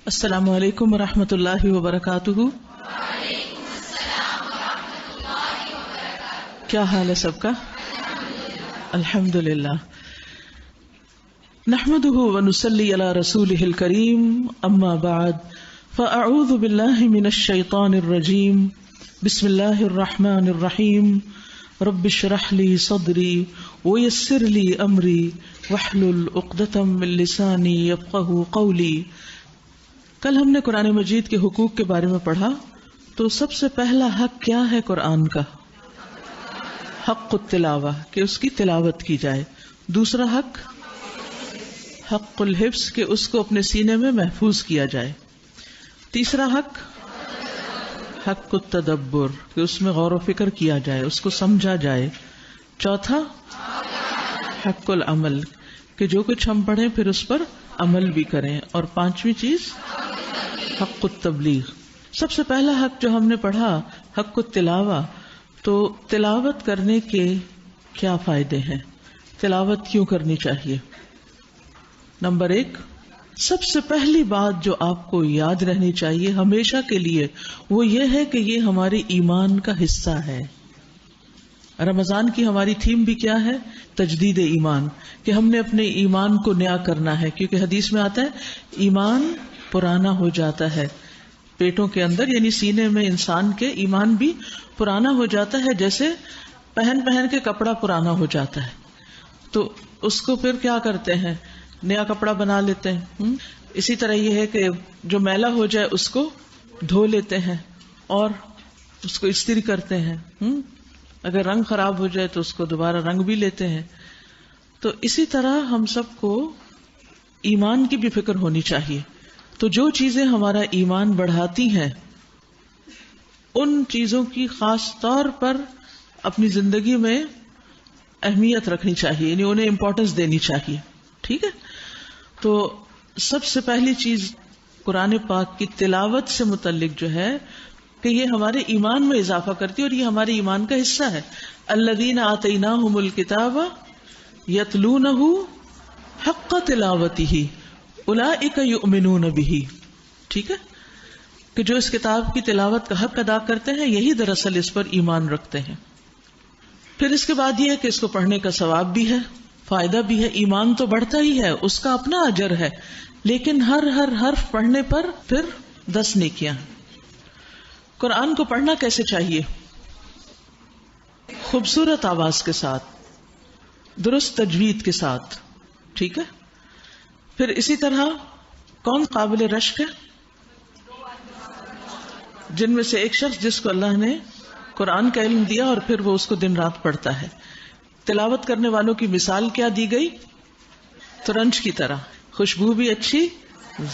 السلام علیکم ورحمۃ اللہ وبرکاتہ۔ کیا حال ہے سب کا؟ الحمد للہ۔ نحمده ونصلی علی رسولہ الکریم، اما بعد فاعوذ باللہ من الشیطان الرجیم، بسم اللہ الرحمن الرحیم، رب اشرح لی صدری ویسر لی امری واحلل عقدۃ من لسانی یفقہوا قولی۔ کل ہم نے قرآن مجید کے حقوق کے بارے میں پڑھا، تو سب سے پہلا حق کیا ہے قرآن کا؟ حق التلاوہ، کہ اس کی تلاوت کی جائے۔ دوسرا حق حق الحفظ، کہ اس کو اپنے سینے میں محفوظ کیا جائے۔ تیسرا حق حق التدبر، کہ اس میں غور و فکر کیا جائے، اس کو سمجھا جائے۔ چوتھا حق العمل، کہ جو کچھ ہم پڑھیں پھر اس پر عمل بھی کریں۔ اور پانچویں چیز حق التبلیغ۔ سب سے پہلا حق جو ہم نے پڑھا حق التلاوہ، تو تلاوت کرنے کے کیا فائدے ہیں؟ تلاوت کیوں کرنی چاہیے؟ نمبر 1، سب سے پہلی بات جو آپ کو یاد رہنی چاہیے ہمیشہ کے لیے، وہ یہ ہے کہ یہ ہمارے ایمان کا حصہ ہے۔ رمضان کی ہماری تھیم بھی کیا ہے؟ تجدید ایمان، کہ ہم نے اپنے ایمان کو نیا کرنا ہے، کیونکہ حدیث میں آتا ہے ایمان پرانا ہو جاتا ہے پیٹوں کے اندر، یعنی سینے میں انسان کے ایمان بھی پرانا ہو جاتا ہے، جیسے پہن کے کپڑا پرانا ہو جاتا ہے تو اس کو پھر کیا کرتے ہیں؟ نیا کپڑا بنا لیتے ہیں۔ اسی طرح یہ ہے کہ جو میلا ہو جائے اس کو دھو لیتے ہیں اور اس کو استری کرتے ہیں۔ اگر رنگ خراب ہو جائے تو اس کو دوبارہ رنگ بھی لیتے ہیں۔ تو اسی طرح ہم سب کو ایمان کی بھی فکر ہونی چاہیے۔ تو جو چیزیں ہمارا ایمان بڑھاتی ہیں ان چیزوں کی خاص طور پر اپنی زندگی میں اہمیت رکھنی چاہیے، یعنی انہیں امپورٹنس دینی چاہیے۔ ٹھیک ہے؟ تو سب سے پہلی چیز قرآن پاک کی تلاوت سے متعلق جو ہے کہ یہ ہمارے ایمان میں اضافہ کرتی ہے اور یہ ہمارے ایمان کا حصہ ہے۔ الذین آتیناہم الکتاب یتلونہ حق تلاوتہ اولئک یؤمنون بہ۔ ٹھیک ہے؟ کہ جو اس کتاب کی تلاوت کا حق ادا کرتے ہیں یہی دراصل اس پر ایمان رکھتے ہیں۔ پھر اس کے بعد یہ ہے کہ اس کو پڑھنے کا ثواب بھی ہے، فائدہ بھی ہے۔ ایمان تو بڑھتا ہی ہے، اس کا اپنا اجر ہے، لیکن ہر حرف پڑھنے پر پھر 10 نیکیاں۔ قرآن کو پڑھنا کیسے چاہیے؟ خوبصورت آواز کے ساتھ، درست تجوید کے ساتھ۔ ٹھیک ہے؟ پھر اسی طرح کون قابل رشک ہے؟ جن میں سے ایک شخص جس کو اللہ نے قرآن کا علم دیا اور پھر وہ اس کو دن رات پڑھتا ہے۔ تلاوت کرنے والوں کی مثال کیا دی گئی؟ ترنج کی طرح، خوشبو بھی اچھی،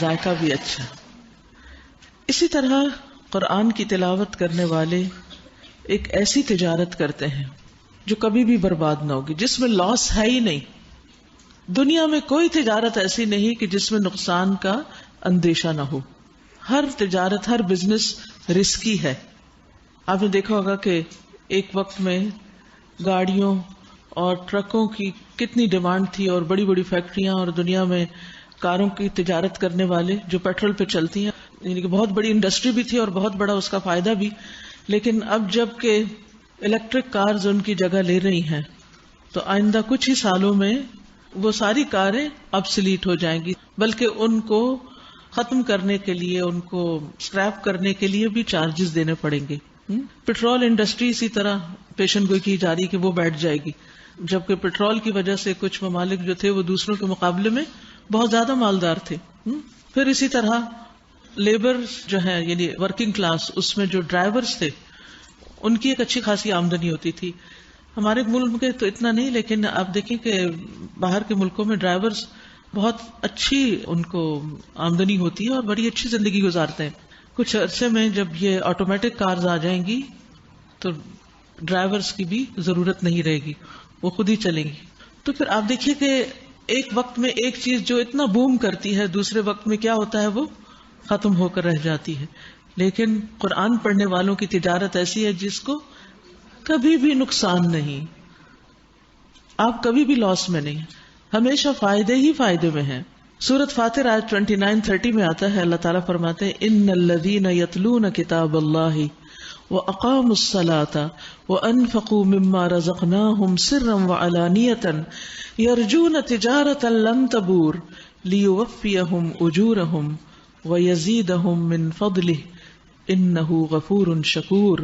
ذائقہ بھی اچھا۔ اسی طرح قرآن کی تلاوت کرنے والے ایک ایسی تجارت کرتے ہیں جو کبھی بھی برباد نہ ہوگی، جس میں لاس ہے ہی نہیں۔ دنیا میں کوئی تجارت ایسی نہیں کہ جس میں نقصان کا اندیشہ نہ ہو۔ ہر تجارت، ہر بزنس رسکی ہے۔ آپ نے دیکھا ہوگا کہ ایک وقت میں گاڑیوں اور ٹرکوں کی کتنی ڈیمانڈ تھی اور بڑی بڑی فیکٹریاں اور دنیا میں کاروں کی تجارت کرنے والے جو پیٹرول پہ چلتی ہیں، یعنی کہ بہت بڑی انڈسٹری بھی تھی اور بہت بڑا اس کا فائدہ بھی۔ لیکن اب جب کہ الیکٹرک کارز ان کی جگہ لے رہی ہیں تو آئندہ کچھ ہی سالوں میں وہ ساری کاریں ابسلیٹ ہو جائیں گی، بلکہ ان کو ختم کرنے کے لیے، ان کو اسکریپ کرنے کے لیے بھی چارجز دینے پڑیں گے۔ پیٹرول انڈسٹری اسی طرح پیشن گوئی کی جا رہی کہ وہ بیٹھ جائے گی، جبکہ پیٹرول کی وجہ سے کچھ ممالک جو تھے وہ دوسروں کے مقابلے میں بہت زیادہ مالدار تھے۔ پھر اسی طرح لیبر جو ہے، یعنی ورکنگ کلاس، اس میں جو ڈرائیورز تھے ان کی ایک اچھی خاصی آمدنی ہوتی تھی۔ ہمارے ملک میں تو اتنا نہیں، لیکن آپ دیکھیں کہ باہر کے ملکوں میں ڈرائیورز بہت اچھی ان کو آمدنی ہوتی ہے اور بڑی اچھی زندگی گزارتے ہیں۔ کچھ عرصے میں جب یہ آٹومیٹک کارز آ جائیں گی تو ڈرائیورز کی بھی ضرورت نہیں رہے گی، وہ خود ہی چلیں گی۔ تو پھر آپ دیکھیے کہ ایک وقت میں ایک چیز جو اتنا بوم کرتی ہے دوسرے وقت میں کیا ہوتا ہے؟ وہ ختم ہو کر رہ جاتی ہے۔ لیکن قرآن پڑھنے والوں کی تجارت ایسی ہے جس کو کبھی بھی نقصان نہیں، آپ کبھی بھی لاس میں نہیں، ہمیشہ فائدے ہی فائدے میں ہیں۔ سورۃ فاطر آیت 29-30 میں آتا ہے، اللہ تعالیٰ فرماتے ہیں ان الذین یتلون کتاب اللہ وَأَقَامُوا الصَّلَاةَ وَأَنفَقُوا مِمَّا رَزَقْنَاهُمْ سِرًّا وَعَلَانِيَةً يَرْجُونَ تِجَارَةً لَن تَبُورَ لِيُوَفِّيَهُمْ أُجُورَهُمْ وَيَزِيدَهُمْ مِن فَضْلِهِ إِنَّهُ غَفُورٌ شَكُورٌ۔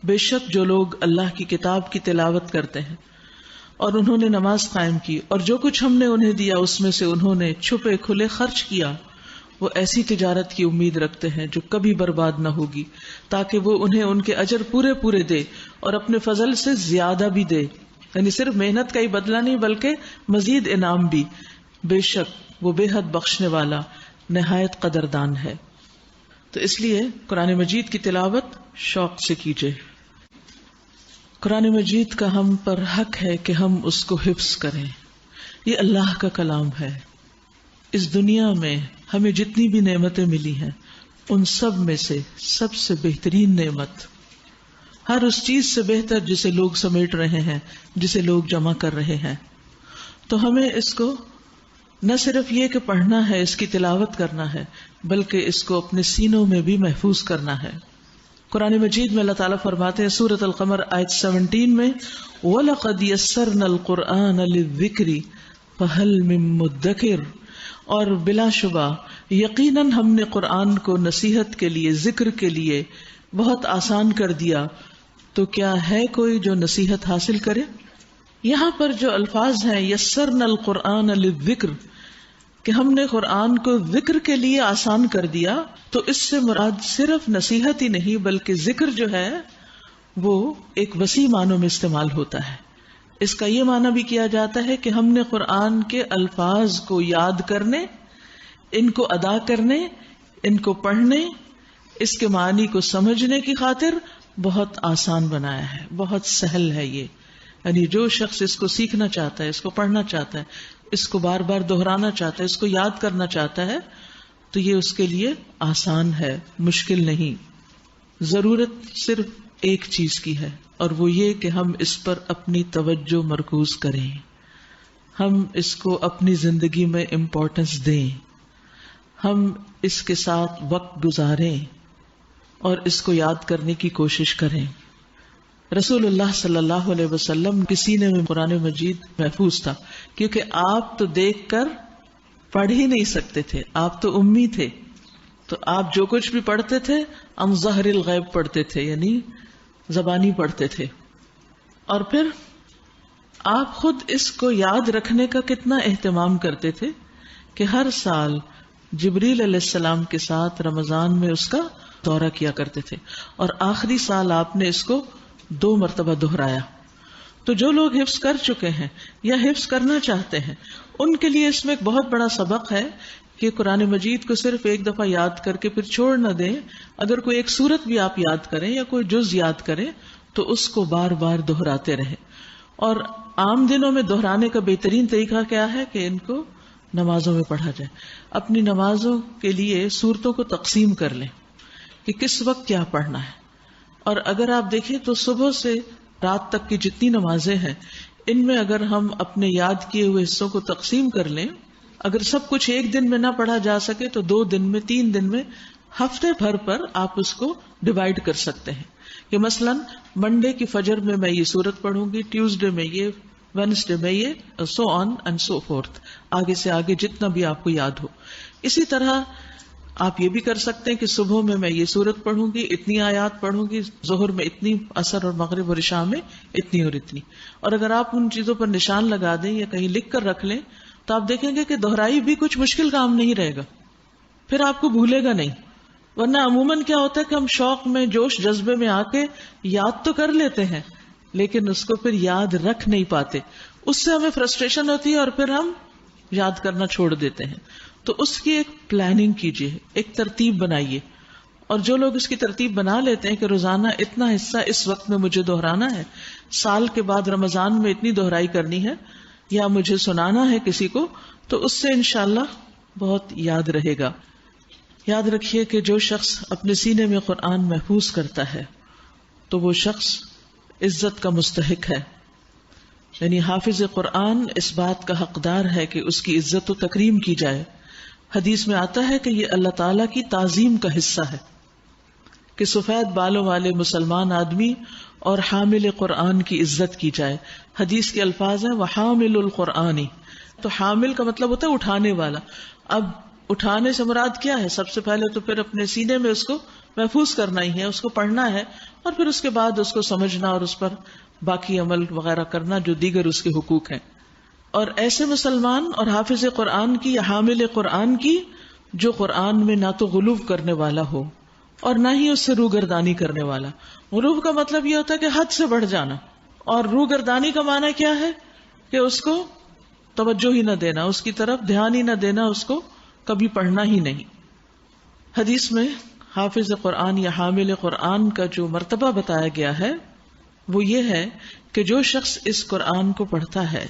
بے شک جو لوگ اللہ کی کتاب کی تلاوت کرتے ہیں اور انہوں نے نماز قائم کی اور جو کچھ ہم نے انہیں دیا اس میں سے انہوں نے چھپے کھلے خرچ کیا، وہ ایسی تجارت کی امید رکھتے ہیں جو کبھی برباد نہ ہوگی، تاکہ وہ انہیں ان کے اجر پورے پورے دے اور اپنے فضل سے زیادہ بھی دے، یعنی صرف محنت کا ہی بدلہ نہیں بلکہ مزید انعام بھی۔ بے شک وہ بے حد بخشنے والا نہایت قدردان ہے۔ تو اس لیے قرآن مجید کی تلاوت شوق سے کیجیے۔ قرآن مجید کا ہم پر حق ہے کہ ہم اس کو حفظ کریں۔ یہ اللہ کا کلام ہے۔ اس دنیا میں ہمیں جتنی بھی نعمتیں ملی ہیں ان سب میں سے سب سے بہترین نعمت، ہر اس چیز سے بہتر جسے لوگ سمیٹ رہے ہیں، جسے لوگ جمع کر رہے ہیں، تو ہمیں اس کو نہ صرف یہ کہ پڑھنا ہے، اس کی تلاوت کرنا ہے، بلکہ اس کو اپنے سینوں میں بھی محفوظ کرنا ہے۔ قرآن مجید میں اللہ تعالیٰ فرماتے ہیں سورۃ القمر آیت 17 میں وَلَقَدْ يَسَّرْنَا الْقُرْآنَ لِلذِّكْرِ فَهَلْ مِن مُدَّكِرٍ، اور بلا شبہ یقیناً ہم نے قرآن کو نصیحت کے لیے، ذکر کے لیے بہت آسان کر دیا، تو کیا ہے کوئی جو نصیحت حاصل کرے؟ یہاں پر جو الفاظ ہیں یسرنا القرآن للذکر، کہ ہم نے قرآن کو ذکر کے لیے آسان کر دیا، تو اس سے مراد صرف نصیحت ہی نہیں بلکہ ذکر جو ہے وہ ایک وسیع معنوں میں استعمال ہوتا ہے۔ اس کا یہ معنی بھی کیا جاتا ہے کہ ہم نے قرآن کے الفاظ کو یاد کرنے، ان کو ادا کرنے، ان کو پڑھنے، اس کے معنی کو سمجھنے کی خاطر بہت آسان بنایا ہے، بہت سہل ہے یہ۔ یعنی جو شخص اس کو سیکھنا چاہتا ہے، اس کو پڑھنا چاہتا ہے، اس کو بار بار دہرانا چاہتا ہے، اس کو یاد کرنا چاہتا ہے، تو یہ اس کے لیے آسان ہے، مشکل نہیں۔ ضرورت صرف ایک چیز کی ہے، اور وہ یہ کہ ہم اس پر اپنی توجہ مرکوز کریں، ہم اس کو اپنی زندگی میں امپورٹنس دیں، ہم اس کے ساتھ وقت گزاریں اور اس کو یاد کرنے کی کوشش کریں۔ رسول اللہ صلی اللہ علیہ وسلم کے سینے میں قرآن مجید محفوظ تھا، کیونکہ آپ تو دیکھ کر پڑھ ہی نہیں سکتے تھے، آپ تو امی تھے، تو آپ جو کچھ بھی پڑھتے تھے عن ظہر الغیب پڑھتے تھے، یعنی زبانی پڑھتے تھے۔ اور پھر آپ خود اس کو یاد رکھنے کا کتنا اہتمام کرتے تھے کہ ہر سال جبریل علیہ السلام کے ساتھ رمضان میں اس کا دورہ کیا کرتے تھے، اور آخری سال آپ نے اس کو 2 مرتبہ دہرایا۔ تو جو لوگ حفظ کر چکے ہیں یا حفظ کرنا چاہتے ہیں، ان کے لیے اس میں ایک بہت بڑا سبق ہے کہ قرآن مجید کو صرف ایک دفعہ یاد کر کے پھر چھوڑ نہ دیں۔ اگر کوئی ایک سورت بھی آپ یاد کریں یا کوئی جز یاد کریں تو اس کو بار بار دہراتے رہیں۔ اور عام دنوں میں دہرانے کا بہترین طریقہ کیا ہے کہ ان کو نمازوں میں پڑھا جائے۔ اپنی نمازوں کے لیے سورتوں کو تقسیم کر لیں کہ کس وقت کیا پڑھنا ہے۔ اور اگر آپ دیکھیں تو صبح سے رات تک کی جتنی نمازیں ہیں، ان میں اگر ہم اپنے یاد کیے ہوئے حصوں کو تقسیم کر لیں، اگر سب کچھ ایک دن میں نہ پڑھا جا سکے تو 2 دن میں، 3 دن میں، ہفتے بھر پر آپ اس کو ڈیوائیڈ کر سکتے ہیں کہ مثلا منڈے کی فجر میں میں یہ سورت پڑھوں گی، ٹیوزڈے میں یہ، وینسڈے میں یہ، سو آن اینڈ سو فورتھ، آگے سے آگے جتنا بھی آپ کو یاد ہو۔ اسی طرح آپ یہ بھی کر سکتے ہیں کہ صبح میں یہ سورت پڑھوں گی، اتنی آیات پڑھوں گی، ظہر میں اتنی، عصر اور مغرب اور عشاء میں اتنی اور اتنی۔ اور اگر آپ ان چیزوں پر نشان لگا دیں یا کہیں لکھ کر رکھ لیں تو آپ دیکھیں گے کہ دہرائی بھی کچھ مشکل کام نہیں رہے گا، پھر آپ کو بھولے گا نہیں۔ ورنہ عموماً کیا ہوتا ہے کہ ہم شوق میں، جوش جذبے میں آ کے یاد تو کر لیتے ہیں لیکن اس کو پھر یاد رکھ نہیں پاتے، اس سے ہمیں فرسٹریشن ہوتی ہے اور پھر ہم یاد کرنا چھوڑ دیتے ہیں۔ تو اس کی ایک پلاننگ کیجیے، ایک ترتیب بنائیے، اور جو لوگ اس کی ترتیب بنا لیتے ہیں کہ روزانہ اتنا حصہ اس وقت میں مجھے دہرانا ہے، سال کے بعد رمضان میں اتنی دہرائی کرنی ہے، یا مجھے سنانا ہے کسی کو، تو اس سے انشاءاللہ بہت یاد رہے گا۔ یاد رکھیے کہ جو شخص اپنے سینے میں قرآن محفوظ کرتا ہے تو وہ شخص عزت کا مستحق ہے، یعنی حافظ قرآن اس بات کا حقدار ہے کہ اس کی عزت و تکریم کی جائے، حدیث میں آتا ہے کہ یہ اللہ تعالیٰ کی تعظیم کا حصہ ہے کہ سفید بالوں والے مسلمان آدمی اور حامل قرآن کی عزت کی جائے. حدیث کے الفاظ ہیں وحامل القرآنی. تو حامل کا مطلب ہوتا ہے اٹھانے والا. اب اٹھانے سے مراد کیا ہے؟ سب سے پہلے تو پھر اپنے سینے میں اس کو محفوظ کرنا ہی ہے، اس کو پڑھنا ہے، اور پھر اس کے بعد اس کو سمجھنا اور اس پر باقی عمل وغیرہ کرنا جو دیگر اس کے حقوق ہیں. اور ایسے مسلمان اور حافظ قرآن کی یا حامل قرآن کی جو قرآن میں نہ تو غلو کرنے والا ہو اور نہ ہی اس سے روگردانی کرنے والا. غلو کا مطلب یہ ہوتا ہے کہ حد سے بڑھ جانا، اور روگردانی کا معنی کیا ہے کہ اس کو توجہ ہی نہ دینا، اس کی طرف دھیان ہی نہ دینا، اس کو کبھی پڑھنا ہی نہیں. حدیث میں حافظ قرآن یا حامل قرآن کا جو مرتبہ بتایا گیا ہے وہ یہ ہے کہ جو شخص اس قرآن کو پڑھتا ہے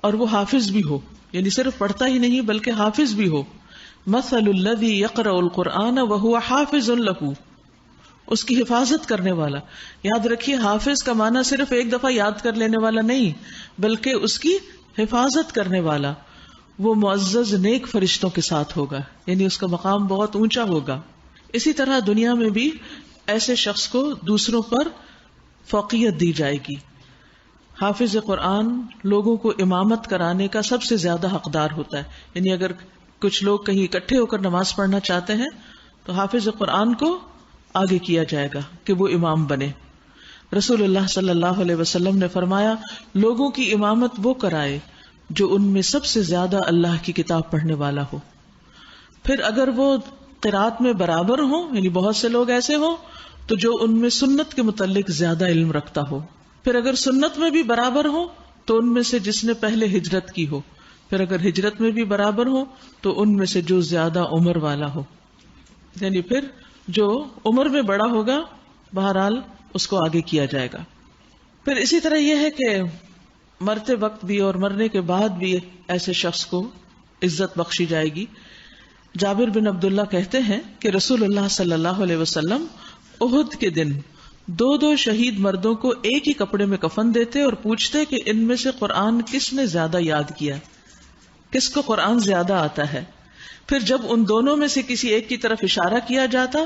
اور وہ حافظ بھی ہو، یعنی صرف پڑھتا ہی نہیں بلکہ حافظ بھی ہو. مثل الذی یقرأ القرآن وہو حافظ لہ، اس کی حفاظت کرنے والا. یاد رکھیے حافظ کا معنی صرف ایک دفعہ یاد کر لینے والا نہیں بلکہ اس کی حفاظت کرنے والا. وہ معزز نیک فرشتوں کے ساتھ ہوگا، یعنی اس کا مقام بہت اونچا ہوگا. اسی طرح دنیا میں بھی ایسے شخص کو دوسروں پر فوقیت دی جائے گی. حافظ قرآن لوگوں کو امامت کرانے کا سب سے زیادہ حقدار ہوتا ہے. یعنی اگر کچھ لوگ کہیں اکٹھے ہو کر نماز پڑھنا چاہتے ہیں تو حافظ قرآن کو آگے کیا جائے گا کہ وہ امام بنے. رسول اللہ صلی اللہ علیہ وسلم نے فرمایا لوگوں کی امامت وہ کرائے جو ان میں سب سے زیادہ اللہ کی کتاب پڑھنے والا ہو. پھر اگر وہ قرات میں برابر ہوں، یعنی بہت سے لوگ ایسے ہوں تو جو ان میں سنت کے متعلق زیادہ علم رکھتا ہو. پھر اگر سنت میں بھی برابر ہو تو ان میں سے جس نے پہلے ہجرت کی ہو. پھر اگر ہجرت میں بھی برابر ہو تو ان میں سے جو زیادہ عمر والا ہو، یعنی پھر جو عمر میں بڑا ہوگا بہرحال اس کو آگے کیا جائے گا. پھر اسی طرح یہ ہے کہ مرتے وقت بھی اور مرنے کے بعد بھی ایسے شخص کو عزت بخشی جائے گی. جابر بن عبداللہ کہتے ہیں کہ رسول اللہ صلی اللہ علیہ وسلم احد کے دن 2 شہید مردوں کو ایک ہی کپڑے میں کفن دیتے اور پوچھتے کہ ان میں سے قرآن کس نے زیادہ یاد کیا، کس کو قرآن زیادہ آتا ہے. پھر جب ان دونوں میں سے کسی ایک کی طرف اشارہ کیا جاتا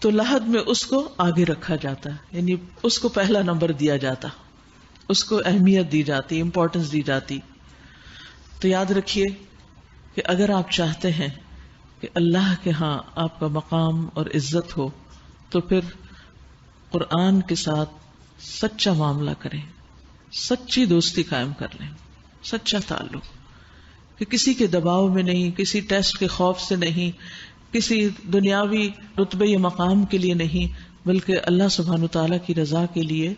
تو لحد میں اس کو آگے رکھا جاتا، یعنی اس کو پہلا نمبر دیا جاتا، اس کو اہمیت دی جاتی، امپورٹنس دی جاتی. تو یاد رکھیے کہ اگر آپ چاہتے ہیں کہ اللہ کے ہاں آپ کا مقام اور عزت ہو تو پھر قرآن کے ساتھ سچا معاملہ کریں، سچی دوستی قائم کر لیں، سچا تعلق، کہ کسی کے دباؤ میں نہیں، کسی ٹیسٹ کے خوف سے نہیں، کسی دنیاوی رتبے یا مقام کے لیے نہیں، بلکہ اللہ سبحانہ تعالیٰ کی رضا کے لیے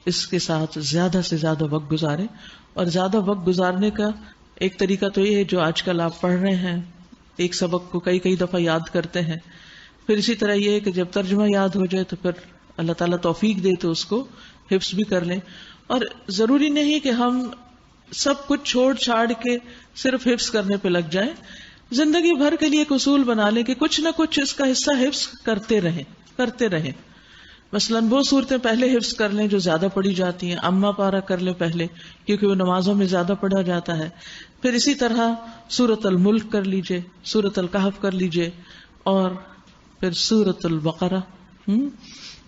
اس کے ساتھ زیادہ سے زیادہ وقت گزاریں. اور زیادہ وقت گزارنے کا ایک طریقہ تو یہ ہے جو آج کل آپ پڑھ رہے ہیں، ایک سبق کو کئی دفعہ یاد کرتے ہیں. پھر اسی طرح یہ ہے کہ جب ترجمہ یاد ہو جائے تو پھر اللہ تعالیٰ توفیق دے تو اس کو حفظ بھی کر لیں. اور ضروری نہیں کہ ہم سب کچھ چھوڑ چھاڑ کے صرف حفظ کرنے پہ لگ جائیں. زندگی بھر کے لیے ایک اصول بنا لیں کہ کچھ نہ کچھ اس کا حصہ حفظ کرتے رہیں. مثلاً وہ صورتیں پہلے حفظ کر لیں جو زیادہ پڑھی جاتی ہیں. اما پارہ کر لیں پہلے کیونکہ وہ نمازوں میں زیادہ پڑھا جاتا ہے. پھر اسی طرح سورۃ الملک کر لیجئے، سورۃ الکہف کر لیجئے، اور پھر سورۃ البقرہ،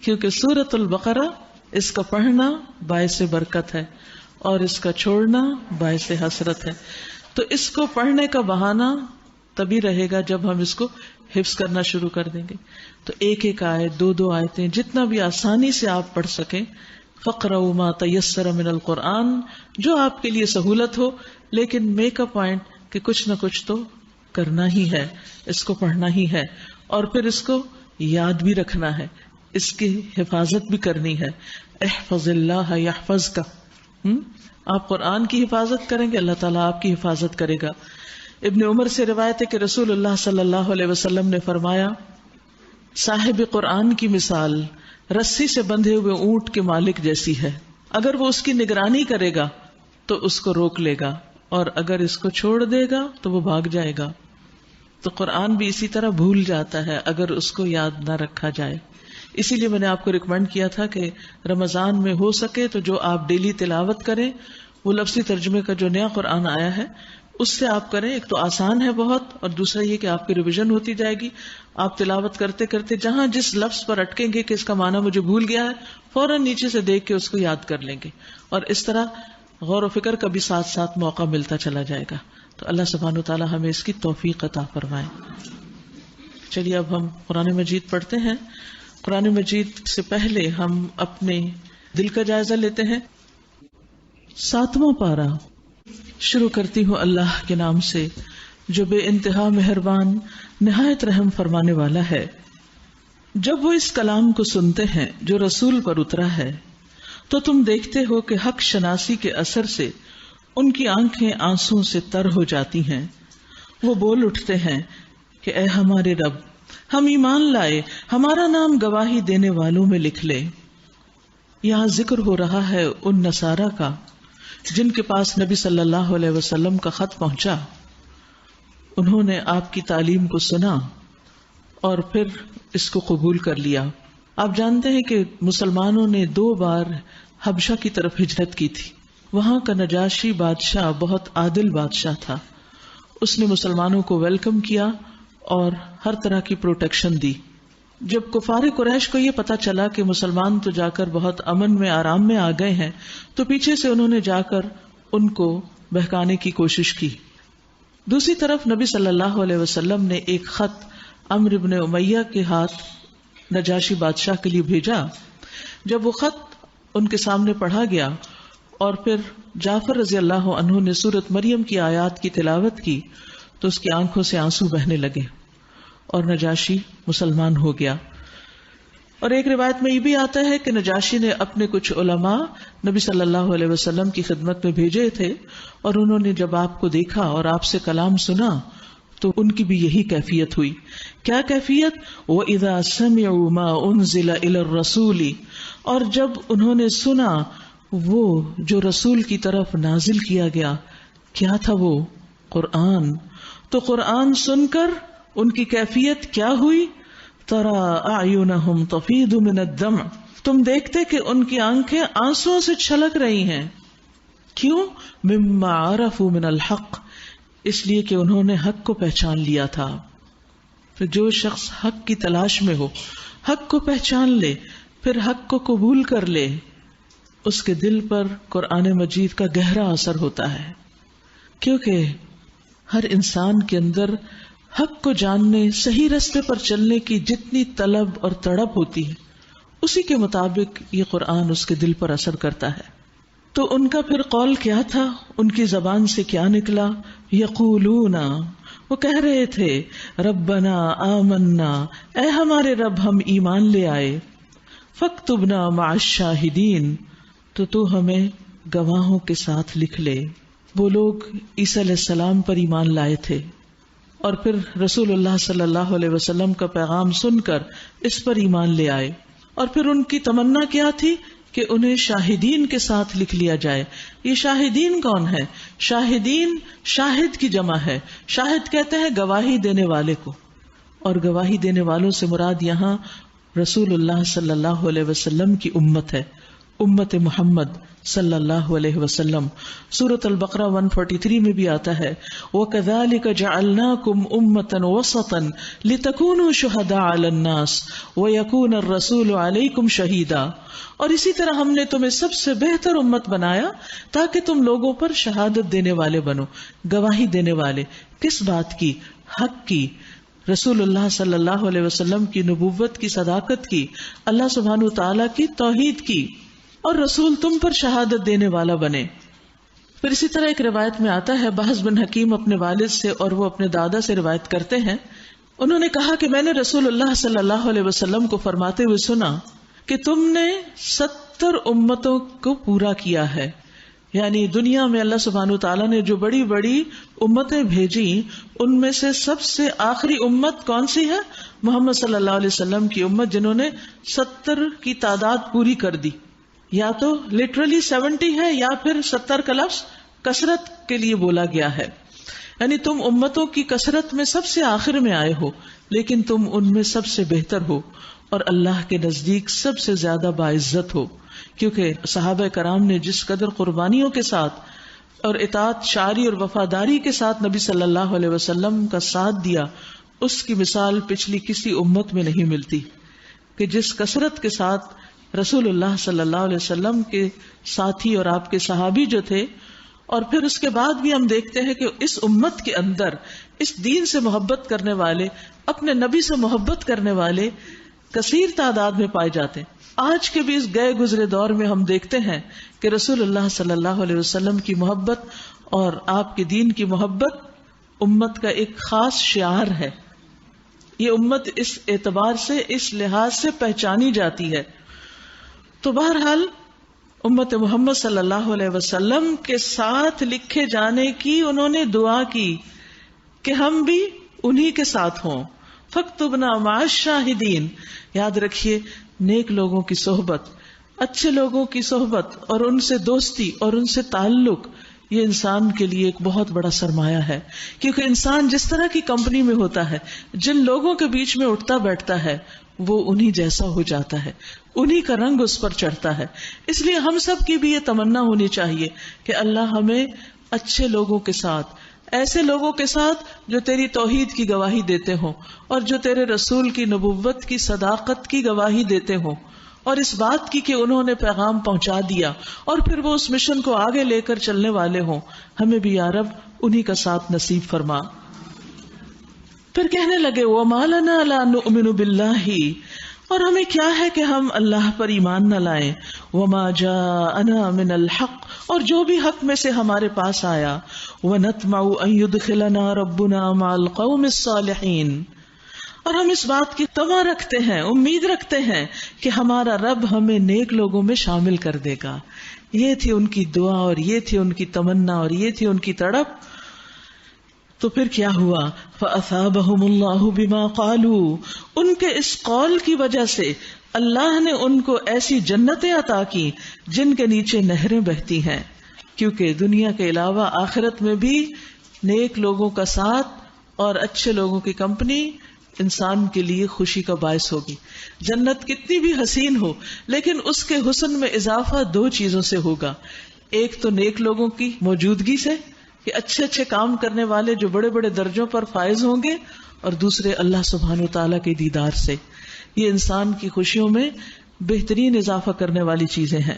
کیونکہ سورۃ البقرہ اس کا پڑھنا باعث برکت ہے اور اس کا چھوڑنا باعث حسرت ہے. تو اس کو پڑھنے کا بہانہ تبھی رہے گا جب ہم اس کو حفظ کرنا شروع کر دیں گے. تو ایک آیت، 2 آیتیں، جتنا بھی آسانی سے آپ پڑھ سکیں. فَقْرَؤْا مَا تَيَسَّرَ مِنَ الْقُرْآنِ، جو آپ کے لیے سہولت ہو، لیکن میک اے پوائنٹ کہ کچھ نہ کچھ تو کرنا ہی ہے، اس کو پڑھنا ہی ہے، اور پھر اس کو یاد بھی رکھنا ہے، اس کی حفاظت بھی کرنی ہے. احفظ اللہ یحفظک، آپ قرآن کی حفاظت کریں گے اللہ تعالیٰ آپ کی حفاظت کرے گا. ابن عمر سے روایت ہے کہ رسول اللہ صلی اللہ علیہ وسلم نے فرمایا صاحب قرآن کی مثال رسی سے بندھے ہوئے اونٹ کے مالک جیسی ہے. اگر وہ اس کی نگرانی کرے گا تو اس کو روک لے گا، اور اگر اس کو چھوڑ دے گا تو وہ بھاگ جائے گا. تو قرآن بھی اسی طرح بھول جاتا ہے اگر اس کو یاد نہ رکھا جائے. اسی لیے میں نے آپ کو ریکمینڈ کیا تھا کہ رمضان میں ہو سکے تو جو آپ ڈیلی تلاوت کریں، وہ لفظی ترجمے کا جو نیا قرآن آیا ہے اس سے آپ کریں. ایک تو آسان ہے بہت، اور دوسرا یہ کہ آپ کی ریویژن ہوتی جائے گی. آپ تلاوت کرتے کرتے جہاں جس لفظ پر اٹکیں گے کہ اس کا معنی مجھے بھول گیا ہے، فوراً نیچے سے دیکھ کے اس کو یاد کر لیں گے، اور اس طرح غور و فکر کا بھی ساتھ ساتھ موقع ملتا چلا جائے گا. تو اللہ سبحانہ و تعالی ہمیں اس کی توفیق عطا فرمائے. چلیے اب ہم قرآن مجید پڑھتے ہیں. قرآن مجید سے پہلے ہم اپنے دل کا جائزہ لیتے ہیں. 7واں پارہ. شروع کرتی ہوں اللہ کے نام سے جو بے انتہا مہربان نہایت رحم فرمانے والا ہے. جب وہ اس کلام کو سنتے ہیں جو رسول پر اترا ہے تو تم دیکھتے ہو کہ حق شناسی کے اثر سے ان کی آنکھیں آنسوں سے تر ہو جاتی ہیں. وہ بول اٹھتے ہیں کہ اے ہمارے رب، ہم ایمان لائے، ہمارا نام گواہی دینے والوں میں لکھ لے. یہاں ذکر ہو رہا ہے ان نصارہ کا جن کے پاس نبی صلی اللہ علیہ وسلم کا خط پہنچا. انہوں نے آپ کی تعلیم کو سنا اور پھر اس کو قبول کر لیا. آپ جانتے ہیں کہ مسلمانوں نے 2 بار حبشہ کی طرف ہجرت کی تھی. وہاں کا نجاشی بادشاہ بہت عادل بادشاہ تھا. اس نے مسلمانوں کو ویلکم کیا اور ہر طرح کی پروٹیکشن دی. جب کفار قریش کو یہ پتا چلا کہ مسلمان تو جا کر بہت امن میں آرام میں آ گئے ہیں تو پیچھے سے انہوں نے جا کر ان کو بہکانے کی کوشش کی. دوسری طرف نبی صلی اللہ علیہ وسلم نے ایک خط عمرو بن امیہ کے ہاتھ نجاشی بادشاہ کے لیے بھیجا. جب وہ خط ان کے سامنے پڑھا گیا اور پھر جعفر رضی اللہ عنہ نے سورۃ مریم کی آیات کی تلاوت کی تو اس کی آنکھوں سے آنسو بہنے لگے اور نجاشی مسلمان ہو گیا. اور ایک روایت میں یہ بھی آتا ہے کہ نجاشی نے اپنے کچھ علماء نبی صلی اللہ علیہ وسلم کی خدمت میں بھیجے تھے، اور انہوں نے جب آپ کو دیکھا اور آپ سے کلام سنا تو ان کی بھی یہی کیفیت ہوئی. کیا کیفیت؟ وَإِذَا سَمِعُوا مَا أُنزِلَ إِلَى الرَّسُولِ، اور جب انہوں نے سنا وہ جو رسول کی طرف نازل کیا گیا. کیا تھا وہ؟ قرآن. تو قرآن سن کر ان کی کیفیت کیا ہوئی؟ تَرَىٰ أَعْيُنَهُمْ تَفِيضُ مِنَ الدَّمْعِ، تم دیکھتے کہ ان کی آنکھیں آنسوں سے چھلک رہی ہیں. کیوں؟ مِمَّا عَرَفُوا مِنَ الْحَقِّ، اس لیے کہ انہوں نے حق کو پہچان لیا تھا. پھر جو شخص حق کی تلاش میں ہو، حق کو پہچان لے، پھر حق کو قبول کر لے، اس کے دل پر قرآن مجید کا گہرا اثر ہوتا ہے. کیونکہ ہر انسان کے اندر حق کو جاننے، صحیح راستے پر چلنے کی جتنی طلب اور تڑپ ہوتی ہے، اسی کے مطابق یہ قرآن اس کے دل پر اثر کرتا ہے. تو ان کا پھر قول کیا تھا؟ ان کی زبان سے کیا نکلا؟ یقولون، وہ کہہ رہے تھے ربنا آمنا، اے ہمارے رب ہم ایمان لے آئے. فاکتبنا مع الشاہدین، تو ہمیں گواہوں کے ساتھ لکھ لے. وہ لوگ عیسیٰ علیہ السلام پر ایمان لائے تھے اور پھر رسول اللہ صلی اللہ علیہ وسلم کا پیغام سن کر اس پر ایمان لے آئے. اور پھر ان کی تمنا کیا تھی کہ انہیں شاہدین کے ساتھ لکھ لیا جائے. یہ شاہدین کون ہے؟ شاہدین شاہد کی جمع ہے. شاہد کہتے ہیں گواہی دینے والے کو، اور گواہی دینے والوں سے مراد یہاں رسول اللہ صلی اللہ علیہ وسلم کی امت ہے، امت محمد صلی اللہ علیہ وسلم. سورۃ البقرہ 143 میں بھی آتا ہے وَكَذَلِكَ جَعَلْنَاكُمْ أُمَّةً وَسَطًا لِتَكُونُوا شُهَدَاءَ عَلَى النَّاسِ وَيَكُونَ الرَّسُولُ عَلَيْكُمْ شَهِيدًا، اور اسی طرح ہم نے تمہیں سب سے بہتر امت بنایا تاکہ تم لوگوں پر شہادت دینے والے بنو، گواہی دینے والے. کس بات کی؟ حق کی، رسول اللہ صلی اللہ علیہ وسلم کی نبوت کی صداقت کی، اللہ سبحانہ تعالیٰ کی توحید کی، اور رسول تم پر شہادت دینے والا بنے. پھر اسی طرح ایک روایت میں آتا ہے، بحث بن حکیم اپنے والد سے اور وہ اپنے دادا سے روایت کرتے ہیں، انہوں نے کہا کہ میں نے رسول اللہ صلی اللہ علیہ وسلم کو فرماتے ہوئے سنا کہ تم نے 70 امتوں کو پورا کیا ہے. یعنی دنیا میں اللہ سبحانہ تعالیٰ نے جو بڑی بڑی امتیں بھیجی ان میں سے سب سے آخری امت کون سی ہے؟ محمد صلی اللہ علیہ وسلم کی امت، جنہوں نے 70 کی تعداد پوری کر دی. یا تو لٹرلی 70 ہے یا پھر 70 کا لفظ کثرت کے لیے بولا گیا ہے. یعنی تم امتوں کی کثرت میں سب سے آخر میں آئے ہو، لیکن تم ان میں سب سے بہتر ہو اور اللہ کے نزدیک سب سے زیادہ باعزت ہو. کیونکہ صحابہ کرام نے جس قدر قربانیوں کے ساتھ اور اطاعت شاری اور وفاداری کے ساتھ نبی صلی اللہ علیہ وسلم کا ساتھ دیا، اس کی مثال پچھلی کسی امت میں نہیں ملتی کہ جس کثرت کے ساتھ رسول اللہ صلی اللہ علیہ وسلم کے ساتھی اور آپ کے صحابی جو تھے، اور پھر اس کے بعد بھی ہم دیکھتے ہیں کہ اس امت کے اندر اس دین سے محبت کرنے والے، اپنے نبی سے محبت کرنے والے کثیر تعداد میں پائے جاتے ہیں۔ آج کے بھی اس گئے گزرے دور میں ہم دیکھتے ہیں کہ رسول اللہ صلی اللہ علیہ وسلم کی محبت اور آپ کے دین کی محبت امت کا ایک خاص شعار ہے۔ یہ امت اس اعتبار سے، اس لحاظ سے پہچانی جاتی ہے۔ تو بہرحال امت محمد صلی اللہ علیہ وسلم کے ساتھ لکھے جانے کی انہوں نے دعا کی کہ ہم بھی انہی کے ساتھ ہوں۔ فاکتبنا مع الشاہدین، یاد رکھیے نیک لوگوں کی صحبت، اچھے لوگوں کی صحبت اور ان سے دوستی اور ان سے تعلق، یہ انسان کے لیے ایک بہت بڑا سرمایہ ہے، کیونکہ انسان جس طرح کی کمپنی میں ہوتا ہے، جن لوگوں کے بیچ میں اٹھتا بیٹھتا ہے، وہ انہی جیسا ہو جاتا ہے، انہی کا رنگ اس پر چڑھتا ہے۔ اس لیے ہم سب کی بھی یہ تمنا ہونی چاہیے کہ اللہ ہمیں اچھے لوگوں کے ساتھ، ایسے لوگوں کے ساتھ جو تیری توحید کی گواہی دیتے ہوں اور جو تیرے رسول کی نبوت کی صداقت کی گواہی دیتے ہوں، اور اس بات کی کہ انہوں نے پیغام پہنچا دیا اور پھر وہ اس مشن کو آگے لے کر چلنے والے ہوں۔ ہمیں بھی یا رب انہی کا ساتھ نصیب فرما۔ پھر کہنے لگے وَمَا لَنَا لَا نُؤْمِنُ بِاللَّهِ، اور ہمیں کیا ہے کہ ہم اللہ پر ایمان نہ لائیں، وَمَا جَاءَنَا مِنَ الْحَقِّ، اور جو بھی حق میں سے ہمارے پاس آیا، وَنَطْمَعُ أَن يُدْخِلَنَا رَبُّنَا مَعَ الْقَوْمِ الصَّالِحِينَ، اور ہم اس بات کی طمع رکھتے ہیں، امید رکھتے ہیں کہ ہمارا رب ہمیں نیک لوگوں میں شامل کر دے گا۔ یہ تھی ان کی دعا اور یہ تھی ان کی تمنا اور یہ تھی ان کی تڑپ۔ تو پھر کیا ہوا؟ فَأَثَابَهُمُ اللَّهُ بِمَا قَالُوا، ان کے اس قول کی وجہ سے اللہ نے ان کو ایسی جنتیں عطا کی جن کے نیچے نہریں بہتی ہیں، کیونکہ دنیا کے علاوہ آخرت میں بھی نیک لوگوں کا ساتھ اور اچھے لوگوں کی کمپنی انسان کے لیے خوشی کا باعث ہوگی۔ جنت کتنی بھی حسین ہو لیکن اس کے حسن میں اضافہ دو چیزوں سے ہوگا، ایک تو نیک لوگوں کی موجودگی سے کہ اچھے اچھے کام کرنے والے جو بڑے بڑے درجوں پر فائز ہوں گے، اور دوسرے اللہ سبحانہ وتعالیٰ کے دیدار سے۔ یہ انسان کی خوشیوں میں بہترین اضافہ کرنے والی چیزیں ہیں۔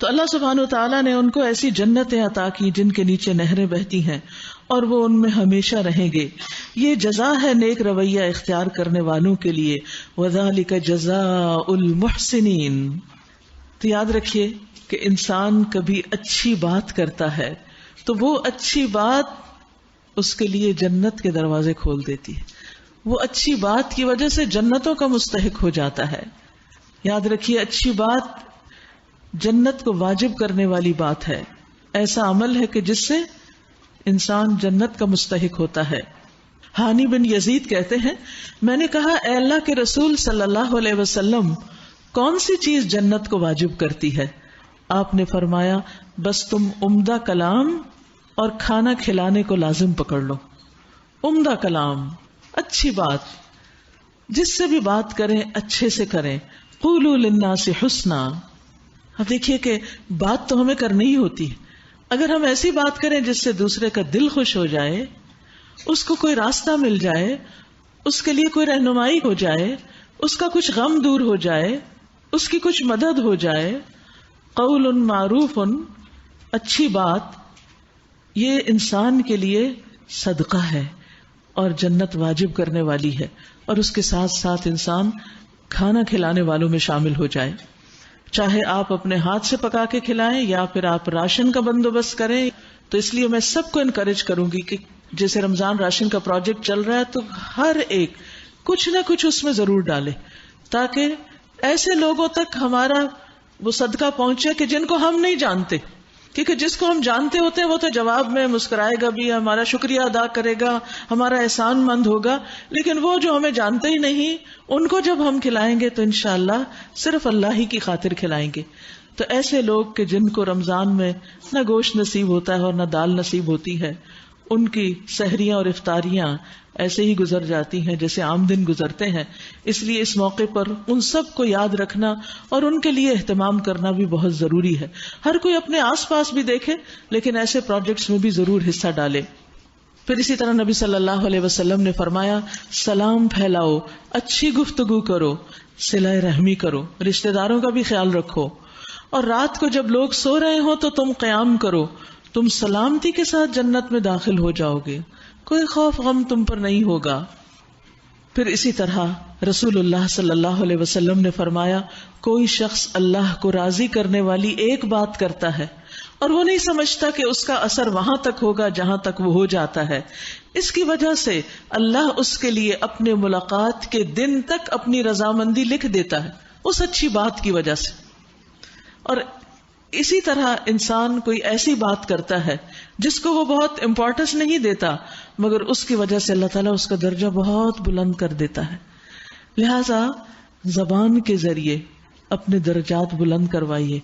تو اللہ سبحانہ وتعالیٰ نے ان کو ایسی جنتیں عطا کی جن کے نیچے نہریں بہتی ہیں اور وہ ان میں ہمیشہ رہیں گے۔ یہ جزا ہے نیک رویہ اختیار کرنے والوں کے لیے، وَذَلِكَ جَزَاءُ الْمُحْسِنِينَ۔ تو یاد رکھیے کہ انسان کبھی اچھی بات کرتا ہے تو وہ اچھی بات اس کے لیے جنت کے دروازے کھول دیتی ہے، وہ اچھی بات کی وجہ سے جنتوں کا مستحق ہو جاتا ہے۔ یاد رکھیے اچھی بات جنت کو واجب کرنے والی بات ہے، ایسا عمل ہے کہ جس سے انسان جنت کا مستحق ہوتا ہے۔ ہانی بن یزید کہتے ہیں، میں نے کہا اے اللہ کے رسول صلی اللہ علیہ وسلم، کون سی چیز جنت کو واجب کرتی ہے؟ آپ نے فرمایا بس تم عمدہ کلام اور کھانا کھلانے کو لازم پکڑ لو۔ عمدہ کلام، اچھی بات، جس سے بھی بات کریں اچھے سے کریں۔ قولوا للناس حسنا، اب دیکھیے کہ بات تو ہمیں کرنی ہی ہوتی ہے، اگر ہم ایسی بات کریں جس سے دوسرے کا دل خوش ہو جائے، اس کو کوئی راستہ مل جائے، اس کے لیے کوئی رہنمائی ہو جائے، اس کا کچھ غم دور ہو جائے، اس کی کچھ مدد ہو جائے، قول معروف، اچھی بات، یہ انسان کے لیے صدقہ ہے اور جنت واجب کرنے والی ہے۔ اور اس کے ساتھ ساتھ انسان کھانا کھلانے والوں میں شامل ہو جائے، چاہے آپ اپنے ہاتھ سے پکا کے کھلائیں یا پھر آپ راشن کا بندوبست کریں۔ تو اس لیے میں سب کو انکریج کروں گی کہ جیسے رمضان راشن کا پروجیکٹ چل رہا ہے تو ہر ایک کچھ نہ کچھ اس میں ضرور ڈالے، تاکہ ایسے لوگوں تک ہمارا وہ صدقہ پہنچے کہ جن کو ہم نہیں جانتے، کیونکہ جس کو ہم جانتے ہوتے ہیں وہ تو جواب میں مسکرائے گا بھی، ہمارا شکریہ ادا کرے گا، ہمارا احسان مند ہوگا، لیکن وہ جو ہمیں جانتے ہی نہیں، ان کو جب ہم کھلائیں گے تو انشاءاللہ صرف اللہ ہی کی خاطر کھلائیں گے۔ تو ایسے لوگ کہ جن کو رمضان میں نہ گوشت نصیب ہوتا ہے اور نہ دال نصیب ہوتی ہے، ان کی سحریاں اور افطاریاں ایسے ہی گزر جاتی ہیں جیسے عام دن گزرتے ہیں. اس لیے اس موقع پر ان سب کو یاد رکھنا اور ان کے لیے اہتمام کرنا بھی بہت ضروری ہے. ہر کوئی اپنے آس پاس بھی دیکھے لیکن ایسے پروجیکٹس میں بھی ضرور حصہ ڈالے. پھر اسی طرح نبی صلی اللہ علیہ وسلم نے فرمایا سلام پھیلاؤ، اچھی گفتگو کرو، صلہ رحمی کرو، رشتہ داروں کا بھی خیال رکھو، اور رات کو جب لوگ سو رہے ہوں تو تم قیام کرو، تم سلامتی کے ساتھ جنت میں داخل ہو جاؤ گے، کوئی خوف غم تم پر نہیں ہوگا. پھر اسی طرح رسول اللہ صلی اللہ علیہ وسلم نے فرمایا کوئی شخص اللہ کو راضی کرنے والی ایک بات کرتا ہے اور وہ نہیں سمجھتا کہ اس کا اثر وہاں تک ہوگا جہاں تک وہ ہو جاتا ہے، اس کی وجہ سے اللہ اس کے لیے اپنے ملاقات کے دن تک اپنی رضامندی لکھ دیتا ہے اس اچھی بات کی وجہ سے. اور اسی طرح انسان کوئی ایسی بات کرتا ہے جس کو وہ بہت امپورٹنس نہیں دیتا مگر اس کی وجہ سے اللہ تعالیٰ اس کا درجہ بہت بلند کر دیتا ہے. لہذا زبان کے ذریعے اپنے درجات بلند کروائیے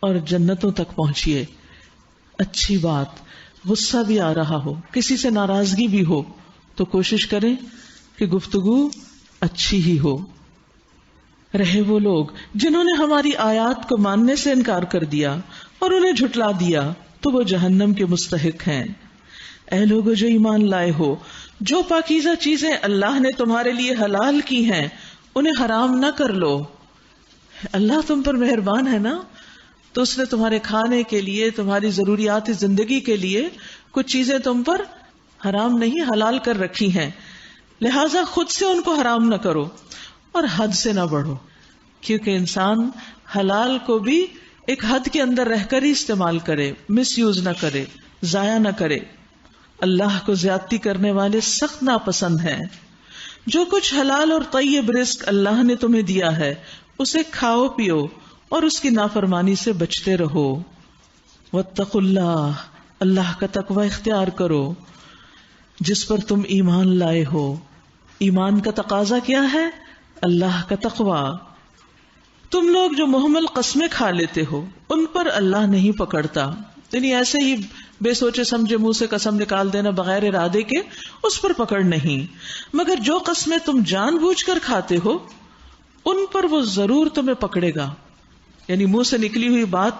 اور جنتوں تک پہنچیے. اچھی بات، غصہ بھی آ رہا ہو، کسی سے ناراضگی بھی ہو تو کوشش کریں کہ گفتگو اچھی ہی ہو. رہے وہ لوگ جنہوں نے ہماری آیات کو ماننے سے انکار کر دیا اور انہیں جھٹلا دیا تو وہ جہنم کے مستحق ہیں. اے لوگو جو ایمان لائے ہو، جو پاکیزہ چیزیں اللہ نے تمہارے لیے حلال کی ہیں انہیں حرام نہ کر لو. اللہ تم پر مہربان ہے نا، تو اس نے تمہارے کھانے کے لیے، تمہاری ضروریات زندگی کے لیے کچھ چیزیں تم پر حرام نہیں حلال کر رکھی ہیں، لہٰذا خود سے ان کو حرام نہ کرو اور حد سے نہ بڑھو، کیونکہ انسان حلال کو بھی ایک حد کے اندر رہ کر ہی استعمال کرے، مس یوز نہ کرے، ضائع نہ کرے. اللہ کو زیادتی کرنے والے سخت ناپسند ہیں. جو کچھ حلال اور طیب رزق اللہ نے تمہیں دیا ہے اسے کھاؤ پیو اور اس کی نافرمانی سے بچتے رہو. واتقوا اللہ، اللہ کا تقوی اختیار کرو جس پر تم ایمان لائے ہو. ایمان کا تقاضا کیا ہے؟ اللہ کا تقوی. تم لوگ جو محمل قسمیں کھا لیتے ہو ان پر اللہ نہیں پکڑتا، یعنی ایسے ہی بے سوچے سمجھے منہ سے قسم نکال دینا بغیر ارادے کے، اس پر پکڑ نہیں، مگر جو قسمیں تم جان بوجھ کر کھاتے ہو ان پر وہ ضرور تمہیں پکڑے گا. یعنی منہ سے نکلی ہوئی بات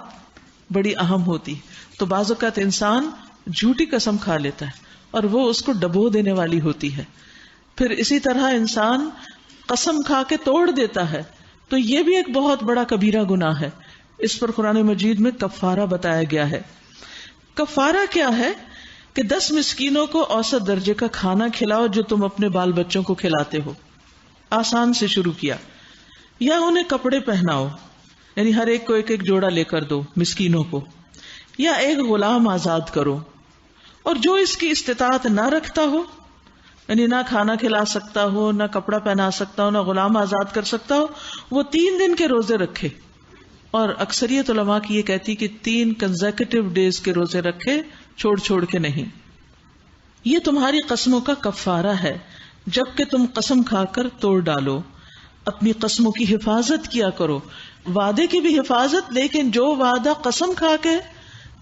بڑی اہم ہوتی، تو بعض اوقات انسان جھوٹی قسم کھا لیتا ہے اور وہ اس کو ڈبو دینے والی ہوتی ہے. پھر اسی طرح انسان قسم کھا کے توڑ دیتا ہے تو یہ بھی ایک بہت بڑا کبیرہ گناہ ہے. اس پر قرآن مجید میں کفارہ بتایا گیا ہے. کفارہ کیا ہے کہ 10 مسکینوں کو اوسط درجے کا کھانا کھلاؤ جو تم اپنے بال بچوں کو کھلاتے ہو. آسان سے شروع کیا. یا انہیں کپڑے پہناؤ، یعنی ہر ایک کو ایک ایک جوڑا لے کر دو مسکینوں کو، یا ایک غلام آزاد کرو. اور جو اس کی استطاعت نہ رکھتا ہو، یعنی نہ کھانا کھلا سکتا ہو، نہ کپڑا پہنا سکتا ہو، نہ غلام آزاد کر سکتا ہو، وہ 3 دن کے روزے رکھے. اور اکثریت علماء کی یہ کہتی کہ 3 کنزیکٹیو ڈیز کے روزے رکھے، چھوڑ چھوڑ کے نہیں. یہ تمہاری قسموں کا کفارہ ہے جبکہ تم قسم کھا کر توڑ ڈالو. اپنی قسموں کی حفاظت کیا کرو، وعدے کی بھی حفاظت، لیکن جو وعدہ قسم کھا کے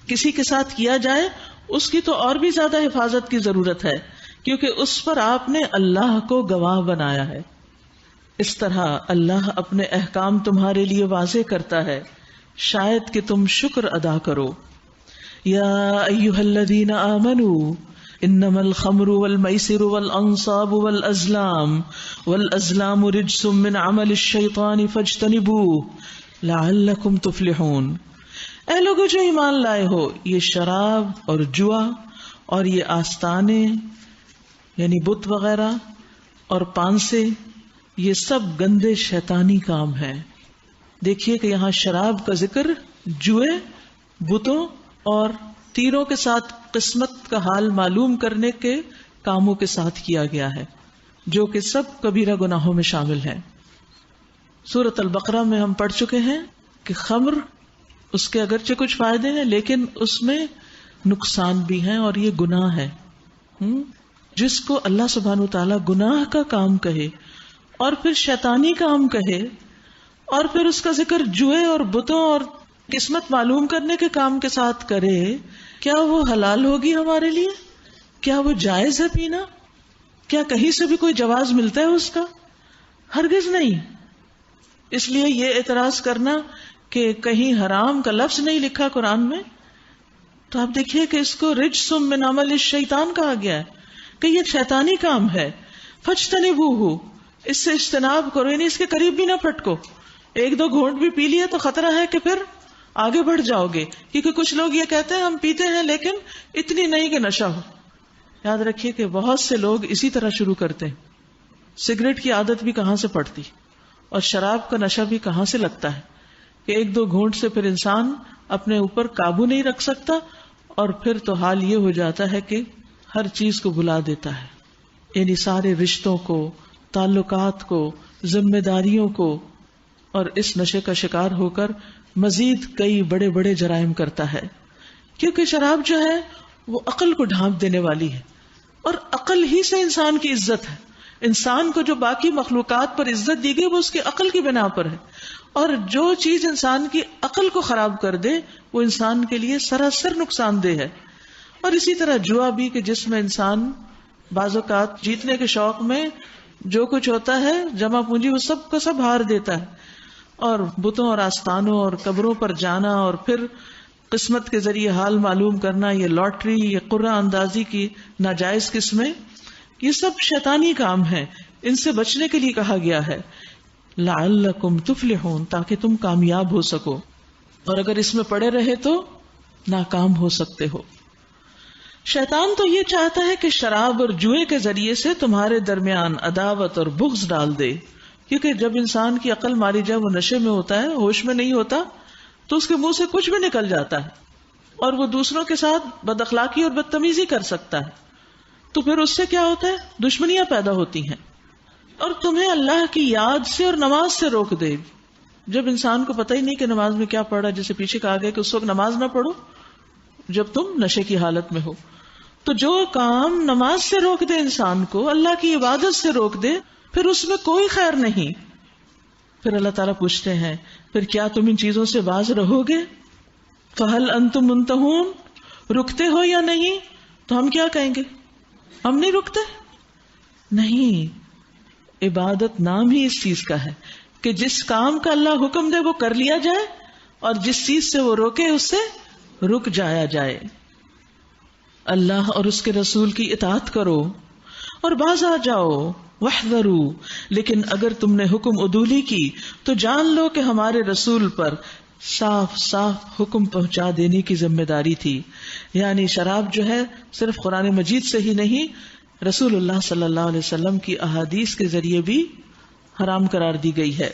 کسی کے ساتھ کیا جائے اس کی تو اور بھی زیادہ حفاظت کی ضرورت ہے، کیونکہ اس پر آپ نے اللہ کو گواہ بنایا ہے. اس طرح اللہ اپنے احکام تمہارے لیے واضح کرتا ہے شاید کہ تم شکر ادا کرو. یا ایھا الذین آمنوا انما الخمر والمیسر والانصاب والازلام رجس من عمل الشیطان فاجتنبوه لعلکم تفلحون. اے لوگو جو ایمان لائے ہو، یہ شراب اور جوا اور یہ آستانے یعنی بت وغیرہ اور پانسے، یہ سب گندے شیطانی کام ہیں. دیکھیے کہ یہاں شراب کا ذکر جوئے، بتوں اور تیروں کے ساتھ قسمت کا حال معلوم کرنے کے کاموں کے ساتھ کیا گیا ہے، جو کہ سب کبیرہ گناہوں میں شامل ہیں. سورۃ البقرہ میں ہم پڑھ چکے ہیں کہ خمر، اس کے اگرچہ کچھ فائدے ہیں لیکن اس میں نقصان بھی ہیں اور یہ گناہ ہے. جس کو اللہ سبحانہ وتعالیٰ گناہ کا کام کہے اور پھر شیطانی کام کہے اور پھر اس کا ذکر جوئے اور بتوں اور قسمت معلوم کرنے کے کام کے ساتھ کرے، کیا وہ حلال ہوگی ہمارے لیے؟ کیا وہ جائز ہے پینا؟ کیا کہیں سے بھی کوئی جواز ملتا ہے اس کا؟ ہرگز نہیں. اس لیے یہ اعتراض کرنا کہ کہیں حرام کا لفظ نہیں لکھا قرآن میں، تو آپ دیکھیے کہ اس کو رجسم من عمل الشیطان کہا گیا ہے کہ یہ شیطانی کام ہے. فاجتنبوہ، اس سے اجتناب کرو، یعنی اس کے قریب بھی نہ پھٹکو. ایک دو گھونٹ بھی پی لیے تو خطرہ ہے کہ پھر آگے بڑھ جاؤ گے، کیونکہ کچھ لوگ یہ کہتے ہیں ہم پیتے ہیں لیکن اتنی نہیں کہ نشہ ہو. یاد رکھیے کہ بہت سے لوگ اسی طرح شروع کرتے ہیں. سگریٹ کی عادت بھی کہاں سے پڑتی اور شراب کا نشہ بھی کہاں سے لگتا ہے کہ ایک دو گھونٹ سے پھر انسان اپنے اوپر قابو نہیں رکھ سکتا، اور پھر تو حال یہ ہو جاتا ہے کہ ہر چیز کو بھلا دیتا ہے، یعنی سارے رشتوں کو، تعلقات کو، ذمہ داریوں کو، اور اس نشے کا شکار ہو کر مزید کئی بڑے بڑے جرائم کرتا ہے. کیونکہ شراب جو ہے وہ عقل کو ڈھانپ دینے والی ہے، اور عقل ہی سے انسان کی عزت ہے. انسان کو جو باقی مخلوقات پر عزت دی گئی وہ اس کی عقل کی بنا پر ہے، اور جو چیز انسان کی عقل کو خراب کر دے وہ انسان کے لیے سراسر نقصان دہ ہے. اور اسی طرح جوا بھی کہ جس میں انسان بعض اوقات جیتنے کے شوق میں جو کچھ ہوتا ہے جمع پونجی وہ سب کا سب ہار دیتا ہے، اور بتوں اور آستانوں اور قبروں پر جانا اور پھر قسمت کے ذریعے حال معلوم کرنا، یہ لاٹری، یہ قرعہ اندازی کی ناجائز قسمیں، یہ سب شیطانی کام ہیں. ان سے بچنے کے لیے کہا گیا ہے لعلکم تفلحون، تاکہ تم کامیاب ہو سکو، اور اگر اس میں پڑے رہے تو ناکام ہو سکتے ہو. شیطان تو یہ چاہتا ہے کہ شراب اور جوئے کے ذریعے سے تمہارے درمیان عداوت اور بغض ڈال دے، کیونکہ جب انسان کی عقل ماری جائے وہ نشے میں ہوتا ہے، ہوش میں نہیں ہوتا، تو اس کے منہ سے کچھ بھی نکل جاتا ہے، اور وہ دوسروں کے ساتھ بد اخلاقی اور بدتمیزی کر سکتا ہے. تو پھر اس سے کیا ہوتا ہے؟ دشمنیاں پیدا ہوتی ہیں، اور تمہیں اللہ کی یاد سے اور نماز سے روک دے. جب انسان کو پتہ ہی نہیں کہ نماز میں کیا پڑھا، جیسے پیچھے کہا گیا کہ اس وقت نماز نہ پڑھو جب تم نشے کی حالت میں ہو. تو جو کام نماز سے روک دے انسان کو، اللہ کی عبادت سے روک دے، پھر اس میں کوئی خیر نہیں. پھر اللہ تعالیٰ پوچھتے ہیں پھر کیا تم ان چیزوں سے باز رہو گے؟ فَهَلْ أَنْتُمْ مُنْتَهُونَ، رکتے ہو یا نہیں؟ تو ہم کیا کہیں گے؟ ہم نہیں رکتے. نہیں، عبادت نام ہی اس چیز کا ہے کہ جس کام کا اللہ حکم دے وہ کر لیا جائے، اور جس چیز سے وہ روکے اس سے رک جایا جائے. اللہ اور اس کے رسول کی اطاعت کرو اور باز آ جاؤ. وَاحْذَرُوا، لیکن اگر تم نے حکم عدولی کی تو جان لو کہ ہمارے رسول پر صاف صاف حکم پہنچا دینے کی ذمہ داری تھی. یعنی شراب جو ہے صرف قرآن مجید سے ہی نہیں، رسول اللہ صلی اللہ علیہ وسلم کی احادیث کے ذریعے بھی حرام قرار دی گئی ہے.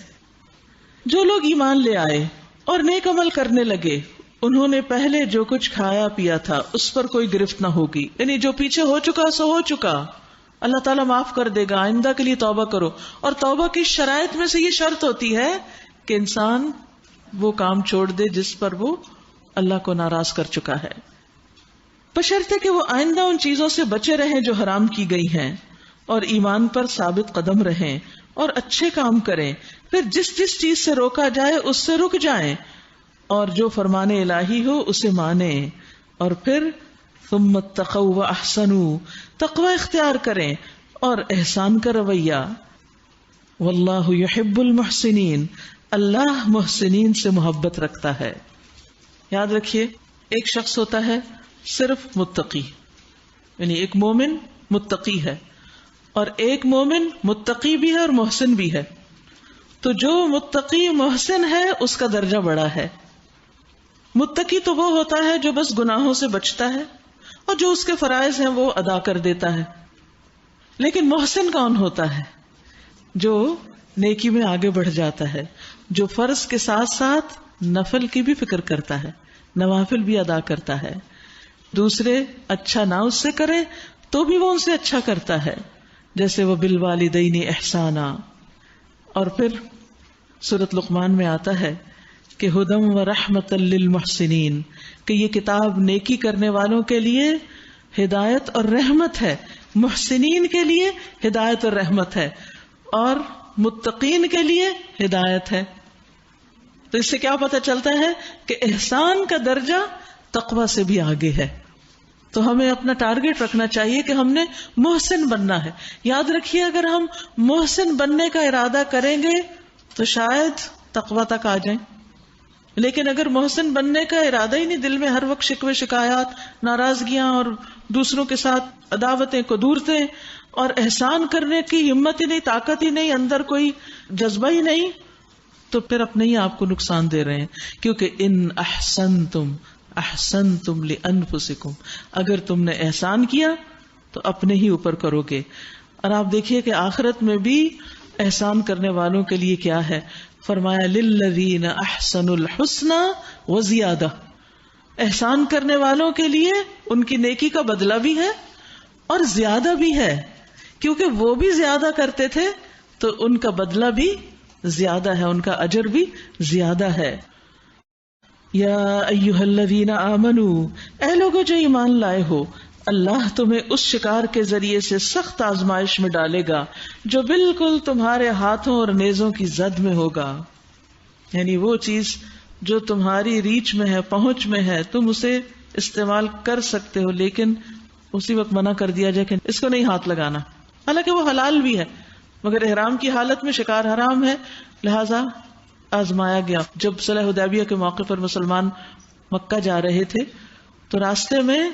جو لوگ ایمان لے آئے اور نیک عمل کرنے لگے، انہوں نے پہلے جو کچھ کھایا پیا تھا اس پر کوئی گرفت نہ ہوگی. یعنی جو پیچھے ہو چکا سو ہو چکا، اللہ تعالیٰ معاف کر دے گا. آئندہ کے لیے توبہ کرو. اور توبہ کی شرائط میں سے یہ شرط ہوتی ہے کہ انسان وہ کام چھوڑ دے جس پر وہ اللہ کو ناراض کر چکا ہے، بشرطے کہ وہ آئندہ ان چیزوں سے بچے رہیں جو حرام کی گئی ہیں، اور ایمان پر ثابت قدم رہیں اور اچھے کام کریں. پھر جس جس چیز سے روکا جائے اس سے رک جائیں، اور جو فرمان الہی ہو اسے مانیں. اور پھر ثم اتقوا واحسنوا، تقوی اختیار کریں اور احسان کا رویہ. واللہ یحب المحسنین، اللہ محسنین سے محبت رکھتا ہے. یاد رکھیے ایک شخص ہوتا ہے صرف متقی، یعنی ایک مومن متقی ہے، اور ایک مومن متقی بھی ہے اور محسن بھی ہے. تو جو متقی محسن ہے اس کا درجہ بڑا ہے. متقی تو وہ ہوتا ہے جو بس گناہوں سے بچتا ہے اور جو اس کے فرائض ہیں وہ ادا کر دیتا ہے. لیکن محسن کون ہوتا ہے؟ جو نیکی میں آگے بڑھ جاتا ہے، جو فرض کے ساتھ ساتھ نفل کی بھی فکر کرتا ہے، نوافل بھی ادا کرتا ہے. دوسرے اچھا نہ اس سے کرے تو بھی وہ ان سے اچھا کرتا ہے، جیسے وہ بالوالدین احسانا. اور پھر سورۃ لقمان میں آتا ہے کہ ہدم و رحمت للمحسنین، کہ یہ کتاب نیکی کرنے والوں کے لیے ہدایت اور رحمت ہے، محسنین کے لیے ہدایت اور رحمت ہے، اور متقین کے لیے ہدایت ہے. تو اس سے کیا پتہ چلتا ہے کہ احسان کا درجہ تقوی سے بھی آگے ہے. تو ہمیں اپنا ٹارگٹ رکھنا چاہیے کہ ہم نے محسن بننا ہے. یاد رکھیے اگر ہم محسن بننے کا ارادہ کریں گے تو شاید تقویٰ تک آ جائیں، لیکن اگر محسن بننے کا ارادہ ہی نہیں، دل میں ہر وقت شکوے شکایات، ناراضگیاں اور دوسروں کے ساتھ عداوتیں قدورتیں اور احسان کرنے کی ہمت ہی نہیں، طاقت ہی نہیں، اندر کوئی جذبہ ہی نہیں، تو پھر اپنے ہی آپ کو نقصان دے رہے ہیں. کیونکہ ان احسنتم لانفسکم، اگر تم نے احسان کیا تو اپنے ہی اوپر کرو گے. اور آپ دیکھیے کہ آخرت میں بھی احسان کرنے والوں کے لیے کیا ہے، فرمایا للذین احسنوا الحسنی وزیادہ. احسان کرنے والوں کے لیے ان کی نیکی کا بدلہ بھی ہے اور زیادہ بھی ہے، کیونکہ وہ بھی زیادہ کرتے تھے تو ان کا بدلہ بھی زیادہ ہے، ان کا اجر بھی زیادہ ہے. یا ایھا الذین آمنوا، اے لوگو جو ایمان لائے ہو، اللہ تمہیں اس شکار کے ذریعے سے سخت آزمائش میں ڈالے گا جو بالکل تمہارے ہاتھوں اور نیزوں کی زد میں ہوگا. یعنی وہ چیز جو تمہاری ریچ میں ہے، پہنچ میں ہے، تم اسے استعمال کر سکتے ہو، لیکن اسی وقت منع کر دیا جائے کہ اس کو نہیں ہاتھ لگانا، حالانکہ وہ حلال بھی ہے، مگر احرام کی حالت میں شکار حرام ہے، لہذا آزمایا گیا. جب صلح حدیبیہ کے موقع پر مسلمان مکہ جا رہے تھے تو راستے میں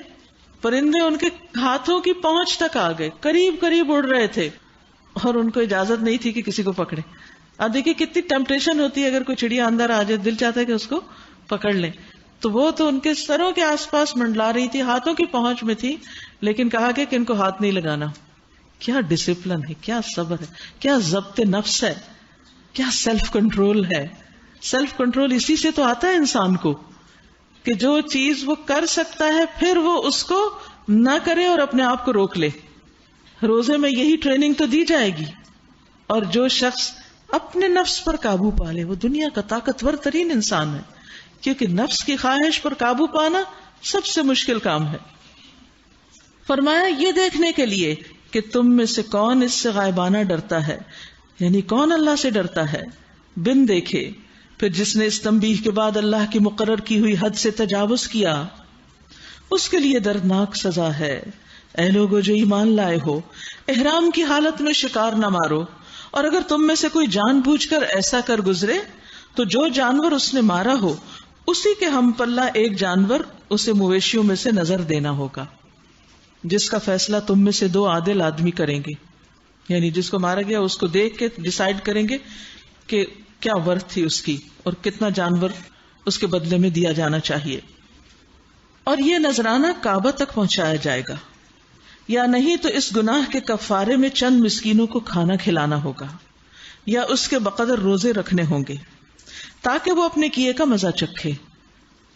پرندے ان کے ہاتھوں کی پہنچ تک آ گئے، قریب قریب اڑ رہے تھے، اور ان کو اجازت نہیں تھی کہ کسی کو پکڑے. اب دیکھیے کتنی ٹیمپٹیشن ہوتی ہے، اگر کوئی چڑیا اندر آ جائے دل چاہتا ہے کہ اس کو پکڑ لیں، تو وہ تو ان کے سروں کے آس پاس منڈلا رہی تھی، ہاتھوں کی پہنچ میں تھی، لیکن کہا گیا کہ ان کو ہاتھ نہیں لگانا. کیا ڈسپلن ہے، کیا صبر ہے، کیا ضبط نفس ہے، کیا سیلف کنٹرول ہے. سیلف کنٹرول اسی سے تو آتا ہے انسان کو کہ جو چیز وہ کر سکتا ہے پھر وہ اس کو نہ کرے اور اپنے آپ کو روک لے. روزے میں یہی ٹریننگ تو دی جائے گی. اور جو شخص اپنے نفس پر قابو پا لے وہ دنیا کا طاقتور ترین انسان ہے، کیونکہ نفس کی خواہش پر قابو پانا سب سے مشکل کام ہے. فرمایا یہ دیکھنے کے لیے کہ تم میں سے کون اس سے غائبانہ ڈرتا ہے، یعنی کون اللہ سے ڈرتا ہے بن دیکھے. پھر جس نے اس تنبیہ کے بعد اللہ کی مقرر کی ہوئی حد سے تجاوز کیا اس کے لیے دردناک سزا ہے. اے لوگو جو ایمان لائے ہو، احرام کی حالت میں شکار نہ مارو، اور اگر تم میں سے کوئی جان بوجھ کر ایسا کر گزرے تو جو جانور اس نے مارا ہو اسی کے ہم پلہ ایک جانور اسے مویشیوں میں سے نظر دینا ہوگا، جس کا فیصلہ تم میں سے 2 عادل آدمی کریں گے. یعنی جس کو مارا گیا اس کو دیکھ کے ڈیسائیڈ کریں گے کہ کیا ورتھ تھی اس کی اور کتنا جانور اس کے بدلے میں دیا جانا چاہیے. اور یہ نذرانہ کعبہ تک پہنچایا جائے گا، یا نہیں تو اس گناہ کے کفارے میں چند مسکینوں کو کھانا کھلانا ہوگا، یا اس کے بقدر روزے رکھنے ہوں گے تاکہ وہ اپنے کیے کا مزہ چکھے.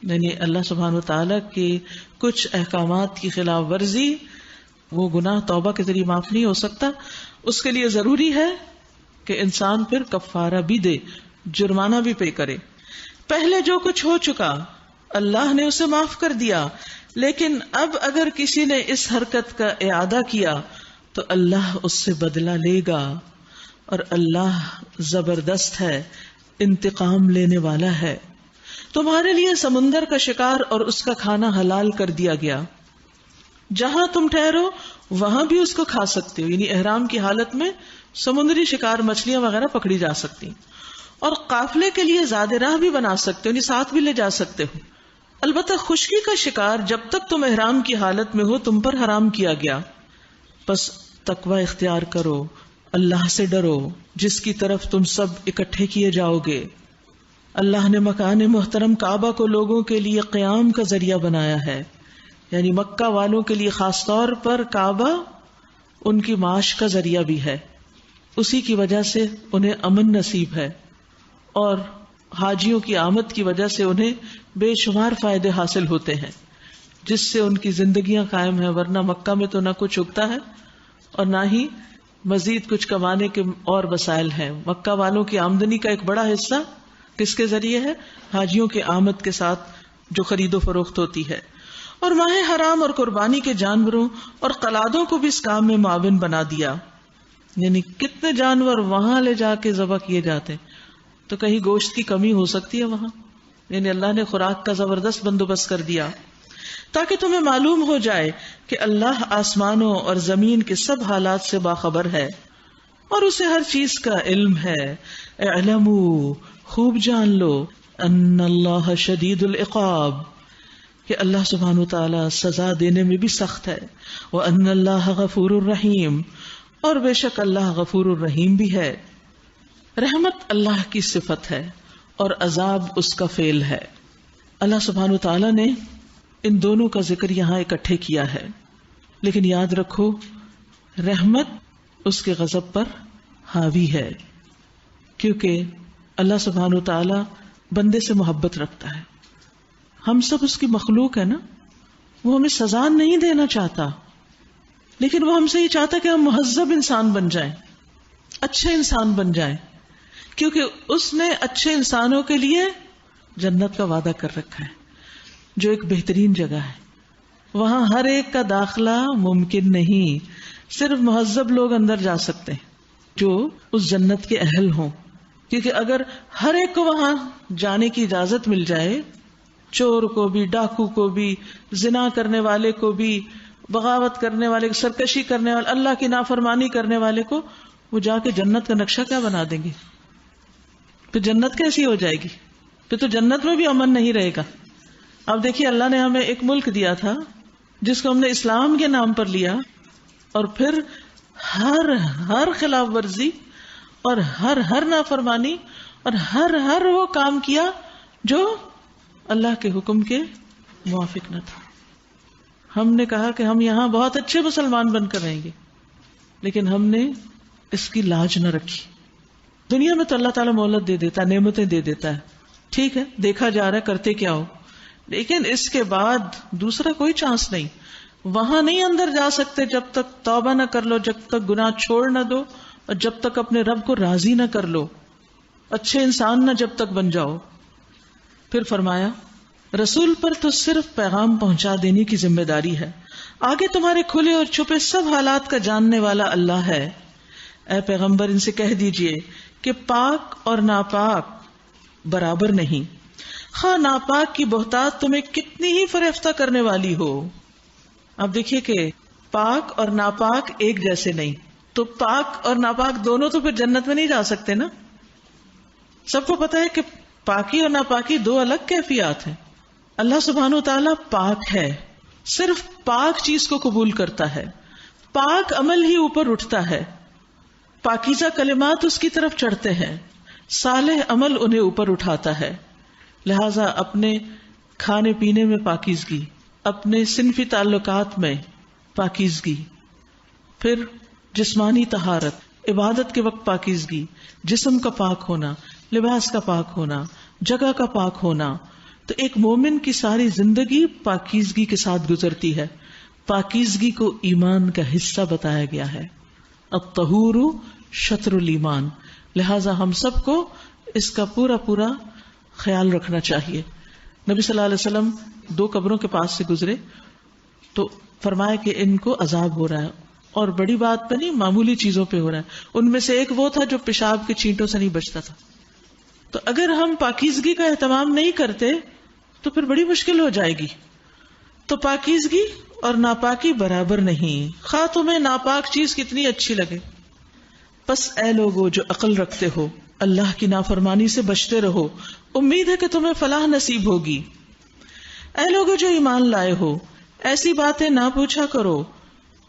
یعنی اللہ سبحانہ وتعالی کے کچھ احکامات کی خلاف ورزی، وہ گناہ توبہ کے ذریعے معاف نہیں ہو سکتا، اس کے لیے ضروری ہے کہ انسان پھر کفارہ بھی دے، جرمانہ بھی پے کرے. پہلے جو کچھ ہو چکا اللہ نے اسے معاف کر دیا، لیکن اب اگر کسی نے اس حرکت کا اعادہ کیا تو اللہ اس سے بدلہ لے گا، اور اللہ زبردست ہے، انتقام لینے والا ہے. تمہارے لیے سمندر کا شکار اور اس کا کھانا حلال کر دیا گیا، جہاں تم ٹھہرو وہاں بھی اس کو کھا سکتے ہو. یعنی احرام کی حالت میں سمندری شکار، مچھلیاں وغیرہ پکڑی جا سکتی، اور قافلے کے لیے زیادہ راہ بھی بنا سکتے ہو، یعنی ساتھ بھی لے جا سکتے ہو. البتہ خشکی کا شکار جب تک تم احرام کی حالت میں ہو تم پر حرام کیا گیا. بس تقوی اختیار کرو، اللہ سے ڈرو جس کی طرف تم سب اکٹھے کیے جاؤ گے. اللہ نے مکان محترم کعبہ کو لوگوں کے لیے قیام کا ذریعہ بنایا ہے، یعنی مکہ والوں کے لیے خاص طور پر کعبہ ان کی معاش کا ذریعہ بھی ہے. اسی کی وجہ سے انہیں امن نصیب ہے، اور حاجیوں کی آمد کی وجہ سے انہیں بے شمار فائدے حاصل ہوتے ہیں جس سے ان کی زندگیاں قائم ہیں. ورنہ مکہ میں تو نہ کچھ اگتا ہے اور نہ ہی مزید کچھ کمانے کے اور وسائل ہیں. مکہ والوں کی آمدنی کا ایک بڑا حصہ کس کے ذریعے ہے؟ حاجیوں کی آمد کے ساتھ جو خرید و فروخت ہوتی ہے. اور ماہ حرام اور قربانی کے جانوروں اور قلادوں کو بھی اس کام میں معاون بنا دیا. یعنی کتنے جانور وہاں لے جا کے ذبح کیے جاتے، تو کہیں گوشت کی کمی ہو سکتی ہے وہاں، یعنی اللہ نے خوراک کا زبردست بندوبست کر دیا. تاکہ تمہیں معلوم ہو جائے کہ اللہ آسمانوں اور زمین کے سب حالات سے باخبر ہے اور اسے ہر چیز کا علم ہے. اعلموا، خوب جان لو، ان اللہ شدید العقاب، کہ اللہ سبحانہ وتعالی سزا دینے میں بھی سخت ہے. وان اللہ غفور الرحیم، اور بے شک اللہ غفور الرحیم بھی ہے. رحمت اللہ کی صفت ہے اور عذاب اس کا فعل ہے. اللہ سبحانہ وتعالی نے ان دونوں کا ذکر یہاں اکٹھے کیا ہے، لیکن یاد رکھو رحمت اس کے غضب پر حاوی ہے، کیونکہ اللہ سبحانہ وتعالی بندے سے محبت رکھتا ہے. ہم سب اس کی مخلوق ہے نا، وہ ہمیں سزا نہیں دینا چاہتا، لیکن وہ ہم سے یہ چاہتا کہ ہم مہذب انسان بن جائیں، اچھے انسان بن جائیں، کیونکہ اس نے اچھے انسانوں کے لیے جنت کا وعدہ کر رکھا ہے، جو ایک بہترین جگہ ہے. وہاں ہر ایک کا داخلہ ممکن نہیں، صرف مہذب لوگ اندر جا سکتے ہیں جو اس جنت کے اہل ہوں. کیونکہ اگر ہر ایک کو وہاں جانے کی اجازت مل جائے، چور کو بھی، ڈاکو کو بھی، زنا کرنے والے کو بھی، بغاوت کرنے والے کو، سرکشی کرنے والے، اللہ کی نافرمانی کرنے والے کو، وہ جا کے جنت کا نقشہ کیا بنا دیں گے؟ پھر جنت کیسی ہو جائے گی؟ پھر تو جنت میں بھی امن نہیں رہے گا. اب دیکھیے اللہ نے ہمیں ایک ملک دیا تھا جس کو ہم نے اسلام کے نام پر لیا، اور پھر ہر خلاف ورزی اور ہر نافرمانی اور ہر وہ کام کیا جو اللہ کے حکم کے موافق نہ تھا. ہم نے کہا کہ ہم یہاں بہت اچھے مسلمان بن کر رہیں گے، لیکن ہم نے اس کی لاج نہ رکھی. دنیا میں تو اللہ تعالیٰ مہلت دے دیتا ہے، نعمتیں دے دیتا ہے، ٹھیک ہے، دیکھا جا رہا ہے کرتے کیا ہو، لیکن اس کے بعد دوسرا کوئی چانس نہیں. وہاں نہیں اندر جا سکتے جب تک توبہ نہ کر لو، جب تک گناہ چھوڑ نہ دو، اور جب تک اپنے رب کو راضی نہ کر لو، اچھے انسان نہ جب تک بن جاؤ. پھر فرمایا رسول پر تو صرف پیغام پہنچا دینے کی ذمہ داری ہے، آگے تمہارے کھلے اور چھپے سب حالات کا جاننے والا اللہ ہے. اے پیغمبر ان سے کہہ دیجئے کہ پاک اور ناپاک برابر نہیں، خواہ ناپاک کی بہتات تمہیں کتنی ہی فریفتہ کرنے والی ہو. اب دیکھیے کہ پاک اور ناپاک ایک جیسے نہیں، تو پاک اور ناپاک دونوں تو پھر جنت میں نہیں جا سکتے نا. سب کو پتا ہے کہ پاکی اور ناپاکی دو الگ کیفیات ہیں. اللہ سبحانہ وتعالی پاک ہے، صرف پاک چیز کو قبول کرتا ہے، پاک عمل ہی اوپر اٹھتا ہے، پاکیزہ کلمات اس کی طرف چڑھتے ہیں، صالح عمل انہیں اوپر اٹھاتا ہے. لہذا اپنے کھانے پینے میں پاکیزگی، اپنے صنفی تعلقات میں پاکیزگی، پھر جسمانی طہارت، عبادت کے وقت پاکیزگی، جسم کا پاک ہونا، لباس کا پاک ہونا، جگہ کا پاک ہونا. تو ایک مومن کی ساری زندگی پاکیزگی کے ساتھ گزرتی ہے. پاکیزگی کو ایمان کا حصہ بتایا گیا ہے. الطہور شطر الایمان. لہذا ہم سب کو اس کا پورا خیال رکھنا چاہیے. نبی صلی اللہ علیہ وسلم 2 قبروں کے پاس سے گزرے تو فرمایا کہ ان کو عذاب ہو رہا ہے، اور بڑی بات پہ نہیں، معمولی چیزوں پہ ہو رہا ہے. ان میں سے ایک وہ تھا جو پیشاب کے چینٹوں سے نہیں بچتا تھا. تو اگر ہم پاکیزگی کا اہتمام نہیں کرتے تو پھر بڑی مشکل ہو جائے گی. تو پاکیزگی اور ناپاکی برابر نہیں، خواہ تمہیں ناپاک چیز کتنی اچھی لگے. پس اے لوگو جو عقل رکھتے ہو، اللہ کی نافرمانی سے بچتے رہو، امید ہے کہ تمہیں فلاح نصیب ہوگی. اے لوگو جو ایمان لائے ہو، ایسی باتیں نہ پوچھا کرو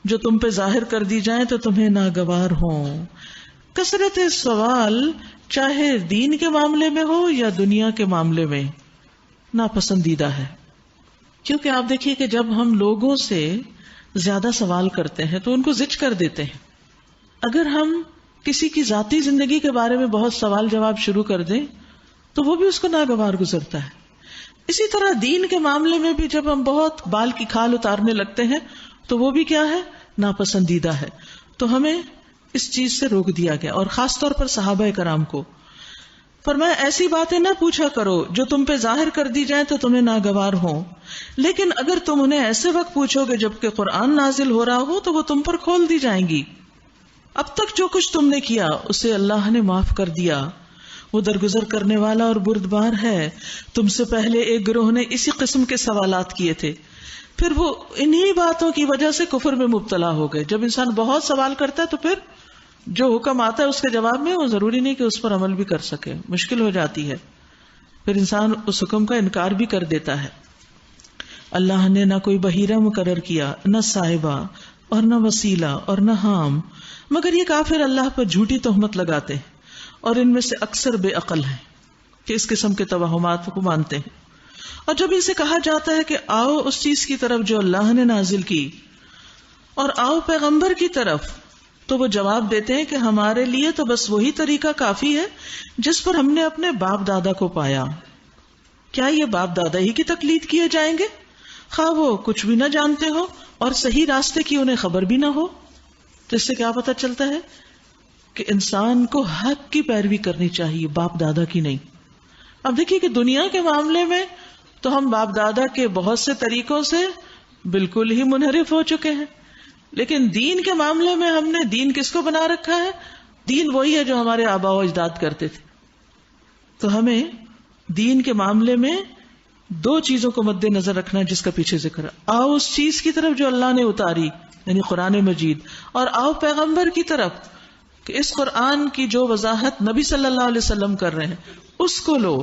جو تم پہ ظاہر کر دی جائیں تو تمہیں ناگوار ہوں. کثرت سوال چاہے دین کے معاملے میں ہو یا دنیا کے معاملے میں ناپسندیدہ ہے. کیونکہ آپ دیکھیے کہ جب ہم لوگوں سے زیادہ سوال کرتے ہیں تو ان کو زج کر دیتے ہیں. اگر ہم کسی کی ذاتی زندگی کے بارے میں بہت سوال جواب شروع کر دیں تو وہ بھی اس کو ناگوار گزرتا ہے. اسی طرح دین کے معاملے میں بھی جب ہم بہت بال کی کھال اتارنے لگتے ہیں تو وہ بھی کیا ہے؟ ناپسندیدہ ہے. تو ہمیں اس چیز سے روک دیا گیا، اور خاص طور پر صحابہ کرام کو فرمایا ایسی باتیں نہ پوچھا کرو جو تم پہ ظاہر کر دی جائیں تو تمہیں ناگوار ہوں، لیکن اگر تم انہیں ایسے وقت پوچھو گے جبکہ قرآن نازل ہو رہا ہو تو وہ تم پر کھول دی جائیں گی. اب تک جو کچھ تم نے کیا اسے اللہ نے معاف کر دیا، وہ درگزر کرنے والا اور بردبار ہے. تم سے پہلے ایک گروہ نے اسی قسم کے سوالات کیے تھے، پھر وہ انہی باتوں کی وجہ سے کفر میں مبتلا ہو گئے. جب انسان بہت سوال کرتا ہے تو پھر جو حکم آتا ہے اس کے جواب میں وہ ضروری نہیں کہ اس پر عمل بھی کر سکے, مشکل ہو جاتی ہے, پھر انسان اس حکم کا انکار بھی کر دیتا ہے. اللہ نے نہ کوئی بحیرہ مقرر کیا, نہ صاحبہ اور نہ وسیلہ اور نہ حام, مگر یہ کافر اللہ پر جھوٹی تہمت لگاتے ہیں, اور ان میں سے اکثر بے عقل ہیں کہ اس قسم کے توہمات کو مانتے ہیں. اور جب ان سے کہا جاتا ہے کہ آؤ اس چیز کی طرف جو اللہ نے نازل کی, اور آؤ پیغمبر کی طرف, تو وہ جواب دیتے ہیں کہ ہمارے لیے تو بس وہی طریقہ کافی ہے جس پر ہم نے اپنے باپ دادا کو پایا. کیا یہ باپ دادا ہی کی تقلید کیے جائیں گے, خواہ وہ کچھ بھی نہ جانتے ہو اور صحیح راستے کی انہیں خبر بھی نہ ہو؟ تو اس سے کیا پتہ چلتا ہے کہ انسان کو حق کی پیروی کرنی چاہیے, باپ دادا کی نہیں. اب دیکھیے کہ دنیا کے معاملے میں تو ہم باپ دادا کے بہت سے طریقوں سے بالکل ہی منحرف ہو چکے ہیں, لیکن دین کے معاملے میں ہم نے دین کس کو بنا رکھا ہے؟ دین وہی ہے جو ہمارے آباء و اجداد کرتے تھے. تو ہمیں دین کے معاملے میں دو چیزوں کو مد نظر رکھنا ہے جس کا پیچھے ذکر ہے. آؤ اس چیز کی طرف جو اللہ نے اتاری, یعنی قرآن مجید, اور آؤ پیغمبر کی طرف کہ اس قرآن کی جو وضاحت نبی صلی اللہ علیہ وسلم کر رہے ہیں اس کو لو.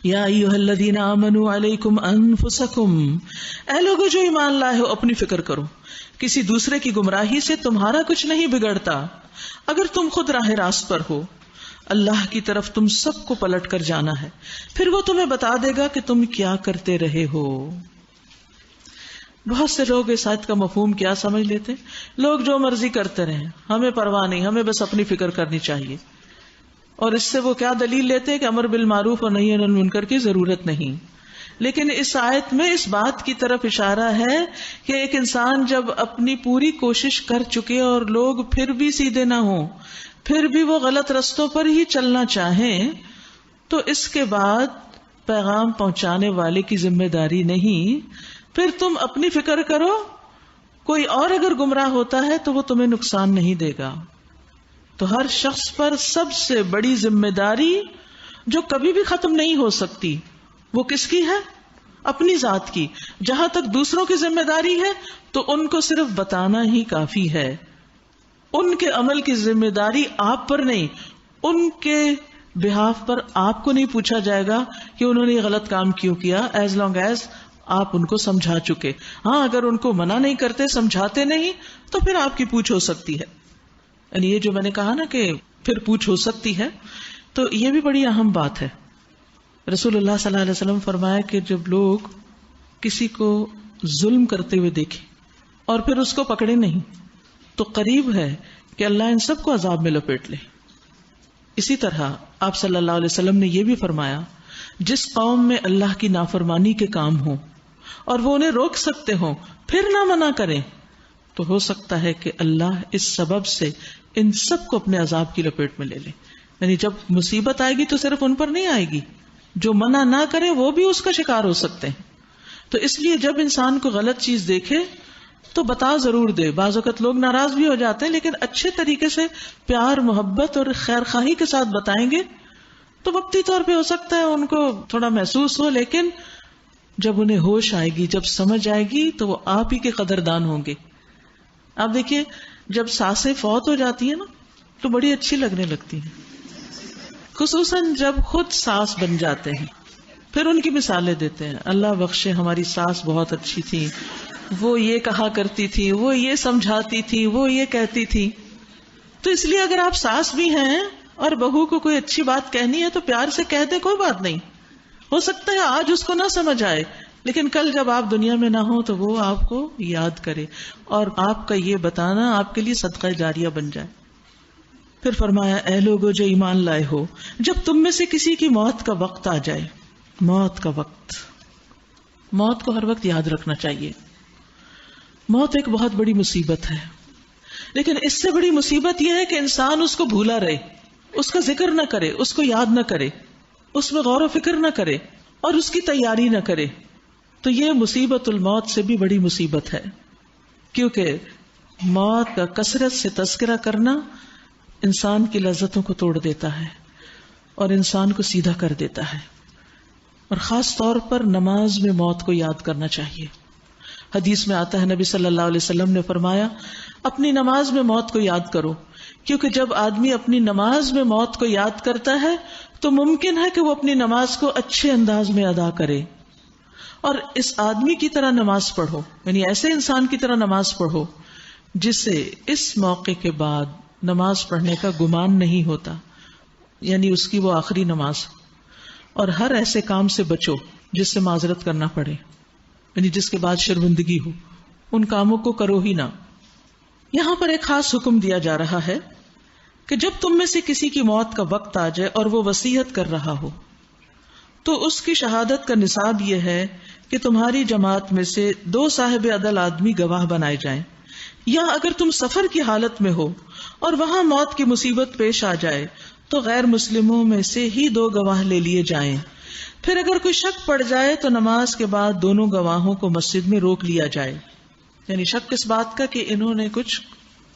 یا ایھا الذین آمنوا علیکم انفسکم, اے لوگو جو ایمان لائے ہو اپنی فکر کرو, کسی دوسرے کی گمراہی سے تمہارا کچھ نہیں بگڑتا اگر تم خود راہ راست پر ہو. اللہ کی طرف تم سب کو پلٹ کر جانا ہے, پھر وہ تمہیں بتا دے گا کہ تم کیا کرتے رہے ہو. بہت سے لوگ اس آیت کا مفہوم کیا سمجھ لیتے ہیں, لوگ جو مرضی کرتے رہیں, ہمیں پرواہ نہیں, ہمیں بس اپنی فکر کرنی چاہیے. اور اس سے وہ کیا دلیل لیتے ہیں کہ امر بالمعروف اور نہی عن المنکر کی ضرورت نہیں. لیکن اس آیت میں اس بات کی طرف اشارہ ہے کہ ایک انسان جب اپنی پوری کوشش کر چکے اور لوگ پھر بھی سیدھے نہ ہوں, پھر بھی وہ غلط رستوں پر ہی چلنا چاہیں, تو اس کے بعد پیغام پہنچانے والے کی ذمہ داری نہیں, پھر تم اپنی فکر کرو, کوئی اور اگر گمراہ ہوتا ہے تو وہ تمہیں نقصان نہیں دے گا. تو ہر شخص پر سب سے بڑی ذمہ داری جو کبھی بھی ختم نہیں ہو سکتی وہ کس کی ہے؟ اپنی ذات کی. جہاں تک دوسروں کی ذمہ داری ہے تو ان کو صرف بتانا ہی کافی ہے, ان کے عمل کی ذمہ داری آپ پر نہیں, ان کے بہاف پر آپ کو نہیں پوچھا جائے گا کہ انہوں نے یہ غلط کام کیوں کیا, ایز لانگ ایز آپ ان کو سمجھا چکے. ہاں اگر ان کو منع نہیں کرتے, سمجھاتے نہیں, تو پھر آپ کی پوچھ ہو سکتی ہے. یعنی یہ جو میں نے کہا نا کہ پھر پوچھ ہو سکتی ہے, تو یہ بھی بڑی اہم بات ہے. رسول اللہ صلی اللہ علیہ وسلم فرمایا کہ جب لوگ کسی کو ظلم کرتے ہوئے دیکھیں اور پھر اس کو پکڑے نہیں تو قریب ہے کہ اللہ ان سب کو عذاب میں لپیٹ لے. اسی طرح آپ صلی اللہ علیہ وسلم نے یہ بھی فرمایا, جس قوم میں اللہ کی نافرمانی کے کام ہوں اور وہ انہیں روک سکتے ہوں پھر نہ منع کریں, تو ہو سکتا ہے کہ اللہ اس سبب سے ان سب کو اپنے عذاب کی لپیٹ میں لے لے. یعنی جب مصیبت آئے گی تو صرف ان پر نہیں آئے گی, جو منع نہ کرے وہ بھی اس کا شکار ہو سکتے ہیں. تو اس لیے جب انسان کو غلط چیز دیکھے تو بتا ضرور دے. بعض اوقات لوگ ناراض بھی ہو جاتے ہیں, لیکن اچھے طریقے سے پیار محبت اور خیر خواہی کے ساتھ بتائیں گے تو وقتی طور پہ ہو سکتا ہے ان کو تھوڑا محسوس ہو, لیکن جب انہیں ہوش آئے گی, جب سمجھ آئے گی, تو وہ آپ ہی کے قدردان ہوں گے. آپ دیکھیے جب ساسیں فوت ہو جاتی ہیں نا تو بڑی اچھی لگنے لگتی ہیں, خصوصاً جب خود ساس بن جاتے ہیں, پھر ان کی مثالیں دیتے ہیں. اللہ بخشے ہماری ساس بہت اچھی تھی, وہ یہ کہا کرتی تھی, وہ یہ سمجھاتی تھی, وہ یہ کہتی تھی. تو اس لیے اگر آپ ساس بھی ہیں اور بہو کو کوئی اچھی بات کہنی ہے تو پیار سے کہہ دیں, کوئی بات نہیں. ہو سکتا ہے آج اس کو نہ سمجھ آئے, لیکن کل جب آپ دنیا میں نہ ہو تو وہ آپ کو یاد کرے اور آپ کا یہ بتانا آپ کے لیے صدقہ جاریہ بن جائے. پھر فرمایا, اے لوگو جو ایمان لائے ہو, جب تم میں سے کسی کی موت کا وقت آ جائے. موت کا وقت, موت کو ہر وقت یاد رکھنا چاہیے. موت ایک بہت بڑی مصیبت ہے, لیکن اس سے بڑی مصیبت یہ ہے کہ انسان اس کو بھولا رہے, اس کا ذکر نہ کرے, اس کو یاد نہ کرے, اس میں غور و فکر نہ کرے اور اس کی تیاری نہ کرے. تو یہ مصیبت الموت سے بھی بڑی مصیبت ہے, کیونکہ موت کا کثرت سے تذکرہ کرنا انسان کی لذتوں کو توڑ دیتا ہے اور انسان کو سیدھا کر دیتا ہے. اور خاص طور پر نماز میں موت کو یاد کرنا چاہیے. حدیث میں آتا ہے نبی صلی اللہ علیہ وسلم نے فرمایا اپنی نماز میں موت کو یاد کرو، کیونکہ جب آدمی اپنی نماز میں موت کو یاد کرتا ہے تو ممکن ہے کہ وہ اپنی نماز کو اچھے انداز میں ادا کرے، اور اس آدمی کی طرح نماز پڑھو، یعنی ایسے انسان کی طرح نماز پڑھو جسے اس موقع کے بعد نماز پڑھنے کا گمان نہیں ہوتا، یعنی اس کی وہ آخری نماز، اور ہر ایسے کام سے بچو جس سے معذرت کرنا پڑے، یعنی جس کے بعد شرمندگی ہو، ان کاموں کو کرو ہی نہ۔ یہاں پر ایک خاص حکم دیا جا رہا ہے کہ جب تم میں سے کسی کی موت کا وقت آ جائے اور وہ وصیت کر رہا ہو تو اس کی شہادت کا نصاب یہ ہے کہ تمہاری جماعت میں سے 2 صاحب عدل آدمی گواہ بنائے جائیں، یا اگر تم سفر کی حالت میں ہو اور وہاں موت کی مصیبت پیش آ جائے تو غیر مسلموں میں سے ہی 2 گواہ لے لیے جائیں، پھر اگر کوئی شک پڑ جائے تو نماز کے بعد دونوں گواہوں کو مسجد میں روک لیا جائے، یعنی شک اس بات کا کہ انہوں نے کچھ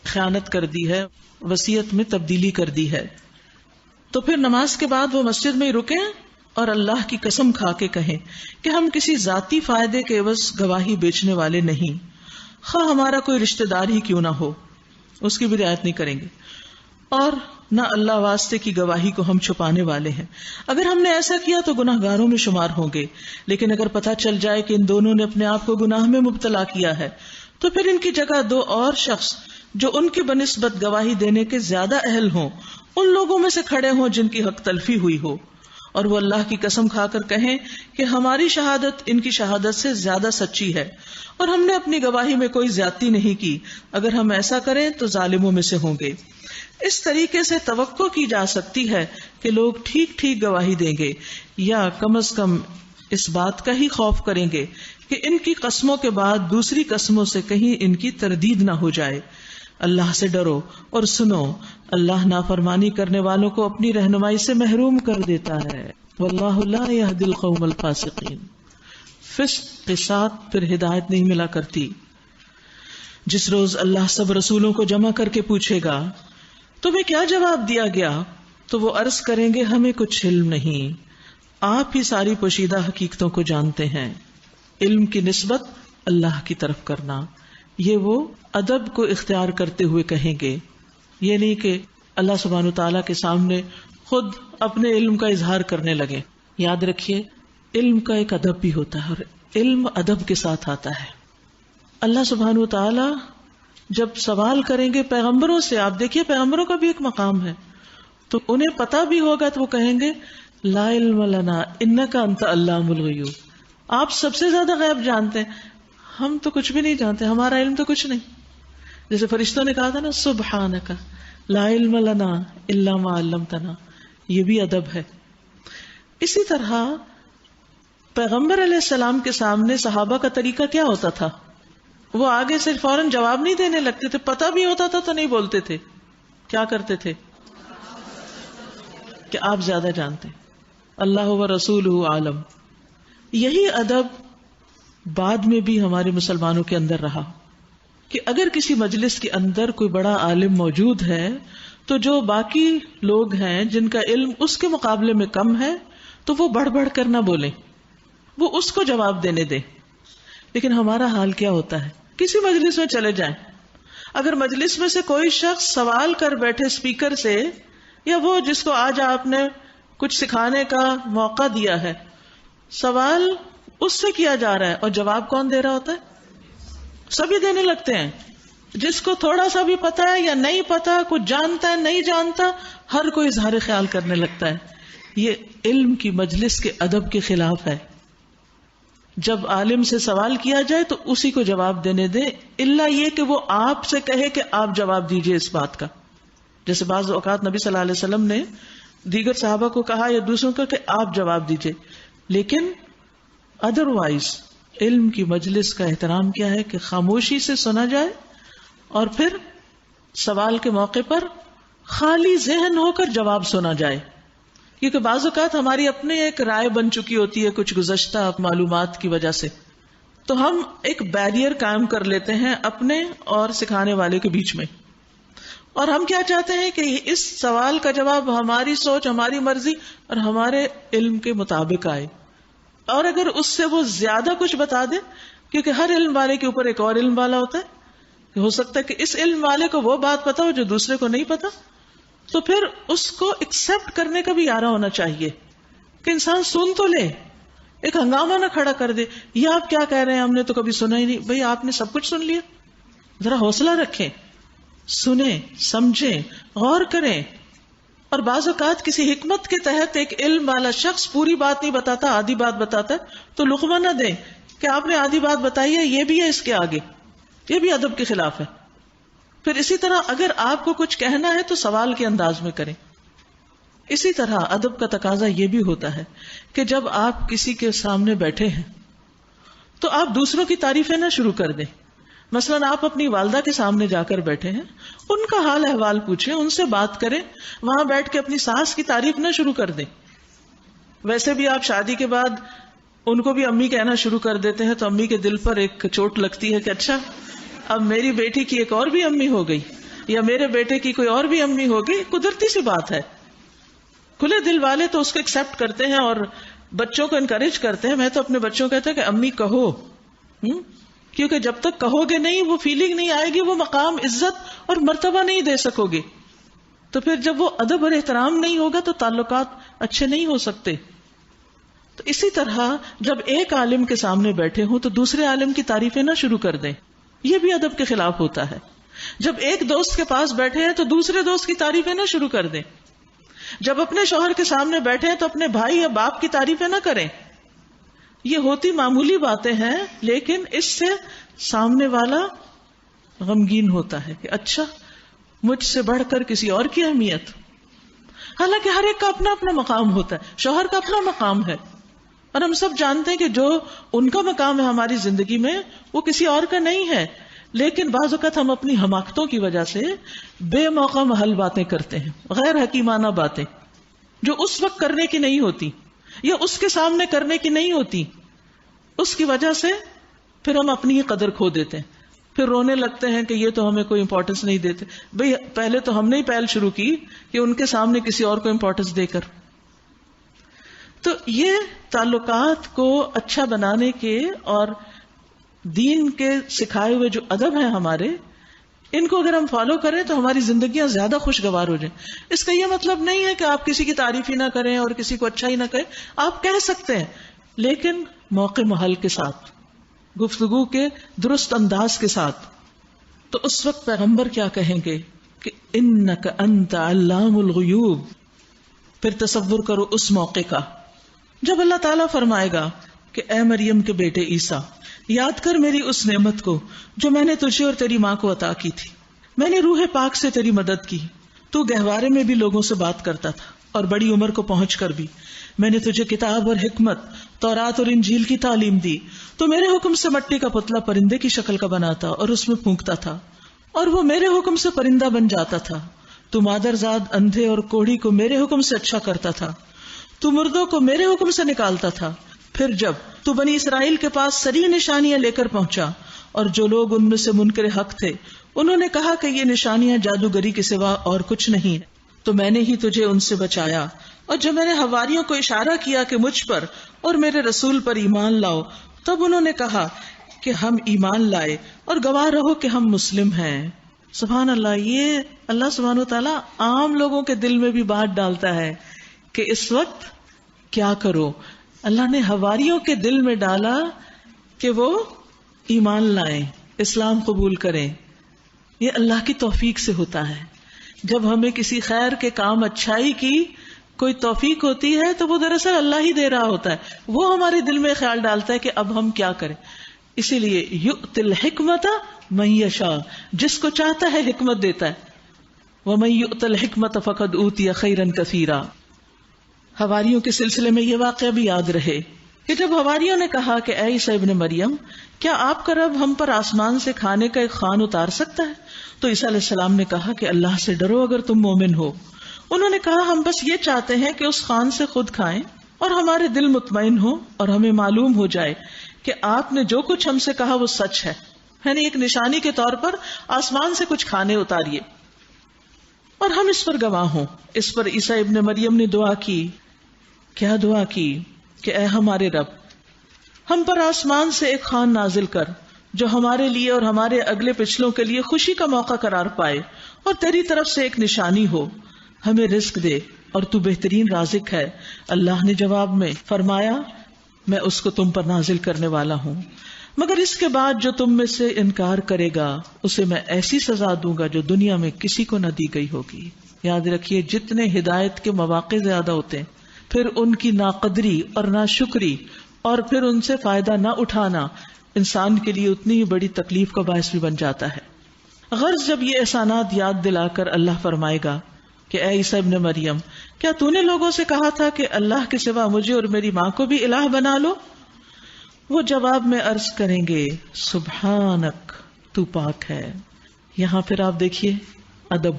خیانت کر دی ہے، وصیت میں تبدیلی کر دی ہے، تو پھر نماز کے بعد وہ مسجد میں ہی رکیں اور اللہ کی قسم کھا کے کہیں کہ ہم کسی ذاتی فائدے کے عوض گواہی بیچنے والے نہیں، خواہ ہمارا کوئی رشتہ دار ہی کیوں نہ ہو، اس کی بھی رعایت نہیں کریں گے، اور نہ اللہ واسطے کی گواہی کو ہم چھپانے والے ہیں، اگر ہم نے ایسا کیا تو گناہ گاروں میں شمار ہوں گے، لیکن اگر پتہ چل جائے کہ ان دونوں نے اپنے آپ کو گناہ میں مبتلا کیا ہے تو پھر ان کی جگہ 2 اور شخص جو ان کی بنسبت گواہی دینے کے زیادہ اہل ہوں ان لوگوں میں سے کھڑے ہوں جن کی حق تلفی ہوئی ہو، اور وہ اللہ کی قسم کھا کر کہیں کہ ہماری شہادت ان کی شہادت سے زیادہ سچی ہے اور ہم نے اپنی گواہی میں کوئی زیادتی نہیں کی، اگر ہم ایسا کریں تو ظالموں میں سے ہوں گے۔ اس طریقے سے توقع کی جا سکتی ہے کہ لوگ ٹھیک ٹھیک گواہی دیں گے، یا کم از کم اس بات کا ہی خوف کریں گے کہ ان کی قسموں کے بعد دوسری قسموں سے کہیں ان کی تردید نہ ہو جائے۔ اللہ سے ڈرو اور سنو، اللہ نافرمانی کرنے والوں کو اپنی رہنمائی سے محروم کر دیتا ہے، واللہ لا یہدی القوم الفاسقین۔ فسق کے ساتھ پھر ہدایت نہیں ملا کرتی۔ جس روز اللہ سب رسولوں کو جمع کر کے پوچھے گا تمہیں کیا جواب دیا گیا، تو وہ عرض کریں گے ہمیں کچھ علم نہیں، آپ ہی ساری پوشیدہ حقیقتوں کو جانتے ہیں۔ علم کی نسبت اللہ کی طرف کرنا، یہ وہ ادب کو اختیار کرتے ہوئے کہیں گے، یہ نہیں کہ اللہ سبحانہ وتعالیٰ کے سامنے خود اپنے علم کا اظہار کرنے لگے۔ یاد رکھیے علم کا ایک ادب بھی ہوتا ہے، اور علم ادب کے ساتھ آتا ہے۔ اللہ سبحانہ وتعالیٰ جب سوال کریں گے پیغمبروں سے، آپ دیکھیے پیغمبروں کا بھی ایک مقام ہے، تو انہیں پتا بھی ہوگا تو وہ کہیں گے لا علم لنا انک انت علام الغیوب، آپ سب سے زیادہ غیب جانتے ہیں، ہم تو کچھ بھی نہیں جانتے، ہمارا علم تو کچھ نہیں۔ جیسے فرشتوں نے کہا تھا نا سبحانک لا علم لنا الا ما علمتنا، یہ بھی ادب ہے۔ اسی طرح پیغمبر علیہ السلام کے سامنے صحابہ کا طریقہ کیا ہوتا تھا، وہ آگے سے فوراً جواب نہیں دینے لگتے تھے، پتہ بھی ہوتا تھا تو نہیں بولتے تھے، کیا کرتے تھے کہ آپ زیادہ جانتے ہیں، اللہ و رسولہ عالم۔ یہی ادب بعد میں بھی ہمارے مسلمانوں کے اندر رہا کہ اگر کسی مجلس کے اندر کوئی بڑا عالم موجود ہے تو جو باقی لوگ ہیں جن کا علم اس کے مقابلے میں کم ہے تو وہ بڑھ بڑھ کر نہ بولیں، وہ اس کو جواب دینے دیں۔ لیکن ہمارا حال کیا ہوتا ہے، کسی مجلس میں چلے جائیں، اگر مجلس میں سے کوئی شخص سوال کر بیٹھے اسپیکر سے، یا وہ جس کو آج آپ نے کچھ سکھانے کا موقع دیا ہے، سوال اس سے کیا جا رہا ہے اور جواب کون دے رہا ہوتا ہے؟ سبھی دینے لگتے ہیں، جس کو تھوڑا سا بھی پتا ہے یا نہیں پتا، کچھ جانتا ہے نہیں جانتا، ہر کوئی اظہار خیال کرنے لگتا ہے۔ یہ علم کی مجلس کے ادب کے خلاف ہے۔ جب عالم سے سوال کیا جائے تو اسی کو جواب دینے دیں، الا یہ کہ وہ آپ سے کہے کہ آپ جواب دیجئے اس بات کا۔ جیسے بعض اوقات نبی صلی اللہ علیہ وسلم نے دیگر صحابہ کو کہا یا دوسروں کو کہ آپ جواب دیجئے، لیکن ادروائز علم کی مجلس کا احترام کیا ہے کہ خاموشی سے سنا جائے اور پھر سوال کے موقع پر خالی ذہن ہو کر جواب سنا جائے، کیونکہ بعض اوقات ہماری اپنی ایک رائے بن چکی ہوتی ہے کچھ گزشتہ معلومات کی وجہ سے، تو ہم ایک بیریئر قائم کر لیتے ہیں اپنے اور سکھانے والے کے بیچ میں، اور ہم کیا چاہتے ہیں کہ اس سوال کا جواب ہماری سوچ، ہماری مرضی اور ہمارے علم کے مطابق آئے، اور اگر اس سے وہ زیادہ کچھ بتا دے کیونکہ ہر علم والے کے اوپر ایک اور علم والا ہوتا ہے، کہ ہو سکتا ہے کہ اس علم والے کو وہ بات پتا ہو جو دوسرے کو نہیں پتا، تو پھر اس کو ایکسپٹ کرنے کا بھی آرا ہونا چاہیے کہ انسان سن تو لے، ایک ہنگامہ نہ کھڑا کر دے، یہ آپ کیا کہہ رہے ہیں ہم نے تو کبھی سنا ہی نہیں. بھئی آپ نے سب کچھ سن لیا، ذرا حوصلہ رکھیں، سنیں، سمجھیں، غور کریں. اور بعض اوقات کسی حکمت کے تحت ایک علم والا شخص پوری بات نہیں بتاتا، آدھی بات بتاتا ہے، تو لقمہ نہ دیں کہ آپ نے آدھی بات بتائی ہے، یہ بھی ہے اس کے آگے، یہ بھی ادب کے خلاف ہے. پھر اسی طرح اگر آپ کو کچھ کہنا ہے تو سوال کے انداز میں کریں. اسی طرح ادب کا تقاضا یہ بھی ہوتا ہے کہ جب آپ کسی کے سامنے بیٹھے ہیں تو آپ دوسروں کی تعریفیں نہ شروع کر دیں. مثلا آپ اپنی والدہ کے سامنے جا کر بیٹھے ہیں، ان کا حال احوال پوچھیں، ان سے بات کریں، وہاں بیٹھ کے اپنی ساس کی تعریف نہ شروع کر دیں. ویسے بھی آپ شادی کے بعد ان کو بھی امی کہنا شروع کر دیتے ہیں تو امی کے دل پر ایک چوٹ لگتی ہے کہ اچھا اب میری بیٹی کی ایک اور بھی امی ہو گئی، یا میرے بیٹے کی کوئی اور بھی امی ہو گئی. قدرتی سی بات ہے. کھلے دل والے تو اس کو ایکسپٹ کرتے ہیں اور بچوں کو انکریج کرتے ہیں. میں تو اپنے بچوں کو کہتا ہوں کہ امی کہو، کیونکہ جب تک کہو گے نہیں، وہ فیلنگ نہیں آئے گی، وہ مقام، عزت اور مرتبہ نہیں دے سکو گے. تو پھر جب وہ ادب اور احترام نہیں ہوگا تو تعلقات اچھے نہیں ہو سکتے. تو اسی طرح جب ایک عالم کے سامنے بیٹھے ہوں تو دوسرے عالم کی تعریفیں نہ شروع کر دیں، یہ بھی ادب کے خلاف ہوتا ہے. جب ایک دوست کے پاس بیٹھے ہیں تو دوسرے دوست کی تعریفیں نہ شروع کر دیں. جب اپنے شوہر کے سامنے بیٹھے ہیں تو اپنے بھائی یا باپ کی تعریفیں نہ کریں. یہ ہوتی معمولی باتیں ہیں، لیکن اس سے سامنے والا غمگین ہوتا ہے کہ اچھا مجھ سے بڑھ کر کسی اور کی اہمیت. حالانکہ ہر ایک کا اپنا اپنا مقام ہوتا ہے. شوہر کا اپنا مقام ہے اور ہم سب جانتے ہیں کہ جو ان کا مقام ہے ہماری زندگی میں وہ کسی اور کا نہیں ہے. لیکن بعض اوقات ہم اپنی حماقتوں کی وجہ سے بے موقع محل باتیں کرتے ہیں، غیر حکیمانہ باتیں جو اس وقت کرنے کی نہیں ہوتی یا اس کے سامنے کرنے کی نہیں ہوتی. اس کی وجہ سے پھر ہم اپنی ہی قدر کھو دیتے ہیں، پھر رونے لگتے ہیں کہ یہ تو ہمیں کوئی امپورٹنس نہیں دیتے. بھئی پہلے تو ہم نے ہی پہل شروع کی کہ ان کے سامنے کسی اور کو امپورٹنس دے کر. تو یہ تعلقات کو اچھا بنانے کے اور دین کے سکھائے ہوئے جو ادب ہیں ہمارے، ان کو اگر ہم فالو کریں تو ہماری زندگیاں زیادہ خوشگوار ہو جائیں. اس کا یہ مطلب نہیں ہے کہ آپ کسی کی تعریف ہی نہ کریں اور کسی کو اچھا ہی نہ کہیں. آپ کہہ سکتے ہیں لیکن موقع محل کے ساتھ، گفتگو کے درست انداز کے ساتھ. تو اس وقت پیغمبر کیا کہیں گے کہ انک انت علام الغیوب. پھر تصور کرو اس موقع کا جب اللہ تعالیٰ فرمائے گا کہ اے مریم کے بیٹے عیسیٰ، یاد کر میری اس نعمت کو جو میں نے تجھے اور تیری ماں کو عطا کی تھی. میں نے روح پاک سے تیری مدد کی، تو گہوارے میں بھی لوگوں سے بات کرتا تھا اور بڑی عمر کو پہنچ کر بھی. میں نے تجھے کتاب اور حکمت، تورات اور انجیل کی تعلیم دی. تو میرے حکم سے مٹی کا پتلا پرندے کی شکل کا بناتا اور اس میں پھونکتا تھا اور وہ میرے حکم سے پرندہ بن جاتا تھا. تو مادرزاد اندھے اور کوڑھی کو میرے حکم سے اچھا کرتا تھا. تو مردوں کو میرے حکم سے نکالتا تھا. پھر جب تو بنی اسرائیل کے پاس سری نشانیاں لے کر پہنچا اور جو لوگ ان میں سے منکر حق تھے انہوں نے کہا کہ یہ نشانیاں جادوگری کے سوا اور کچھ نہیں ہے، تو میں نے ہی تجھے ان سے بچایا. اور جب میں نے حواریوں کو اشارہ کیا کہ مجھ پر اور میرے رسول پر ایمان لاؤ، تب انہوں نے کہا کہ ہم ایمان لائے اور گواہ رہو کہ ہم مسلم ہیں. سبحان اللہ. یہ اللہ سبحانہ وتعالی عام لوگوں کے دل میں بھی بات ڈالتا ہے کہ اس وقت کیا کرو. اللہ نے حواریوں کے دل میں ڈالا کہ وہ ایمان لائیں، اسلام قبول کریں. یہ اللہ کی توفیق سے ہوتا ہے. جب ہمیں کسی خیر کے کام، اچھائی کی کوئی توفیق ہوتی ہے تو وہ دراصل اللہ ہی دے رہا ہوتا ہے. وہ ہمارے دل میں خیال ڈالتا ہے کہ اب ہم کیا کریں. اسی لیے یؤتی الحکمت من یشاء، جس کو چاہتا ہے حکمت دیتا ہے. ومن یؤت الحکمت فقد اوتی خیرا کثیرا. حواریوں کے سلسلے میں یہ واقعہ بھی یاد رہے کہ جب حواریوں نے کہا کہ اے عیسیٰ ابن مریم، کیا آپ کا رب ہم پر آسمان سے کھانے کا ایک خوان اتار سکتا ہے؟ تو عیسیٰ علیہ السلام نے کہا کہ اللہ سے ڈرو اگر تم مومن ہو. انہوں نے کہا ہم بس یہ چاہتے ہیں کہ اس خوان سے خود کھائیں اور ہمارے دل مطمئن ہو اور ہمیں معلوم ہو جائے کہ آپ نے جو کچھ ہم سے کہا وہ سچ ہے. یعنی ایک نشانی کے طور پر آسمان سے کچھ کھانے اتاریے اور ہم اس پر گواہ ہوں. اس پر عیسیٰ ابن مریم نے دعا کی. کیا دعا کی؟ کہ اے ہمارے رب، ہم پر آسمان سے ایک خوان نازل کر جو ہمارے لیے اور ہمارے اگلے پچھلوں کے لیے خوشی کا موقع قرار پائے، اور تیری طرف سے ایک نشانی ہو، ہمیں رزق دے اور تو بہترین رازق ہے۔ اللہ نے جواب میں فرمایا، میں اس کو تم پر نازل کرنے والا ہوں، مگر اس کے بعد جو تم میں سے انکار کرے گا اسے میں ایسی سزا دوں گا جو دنیا میں کسی کو نہ دی گئی ہوگی۔ یاد رکھیے، جتنے ہدایت کے مواقع زیادہ ہوتے ہیں، پھر ان کی ناقدری اور ناشکری اور پھر ان سے فائدہ نہ اٹھانا انسان کے لیے اتنی ہی بڑی تکلیف کا باعث بھی بن جاتا ہے۔ غرض جب یہ احسانات یاد دلا کر اللہ فرمائے گا کہ اے عیسیٰ ابن مریم، کیا تو نے لوگوں سے کہا تھا کہ اللہ کے سوا مجھے اور میری ماں کو بھی الہ بنا لو؟ وہ جواب میں عرض کریں گے، سبحانک، تو پاک ہے۔ یہاں پھر آپ دیکھیے ادب،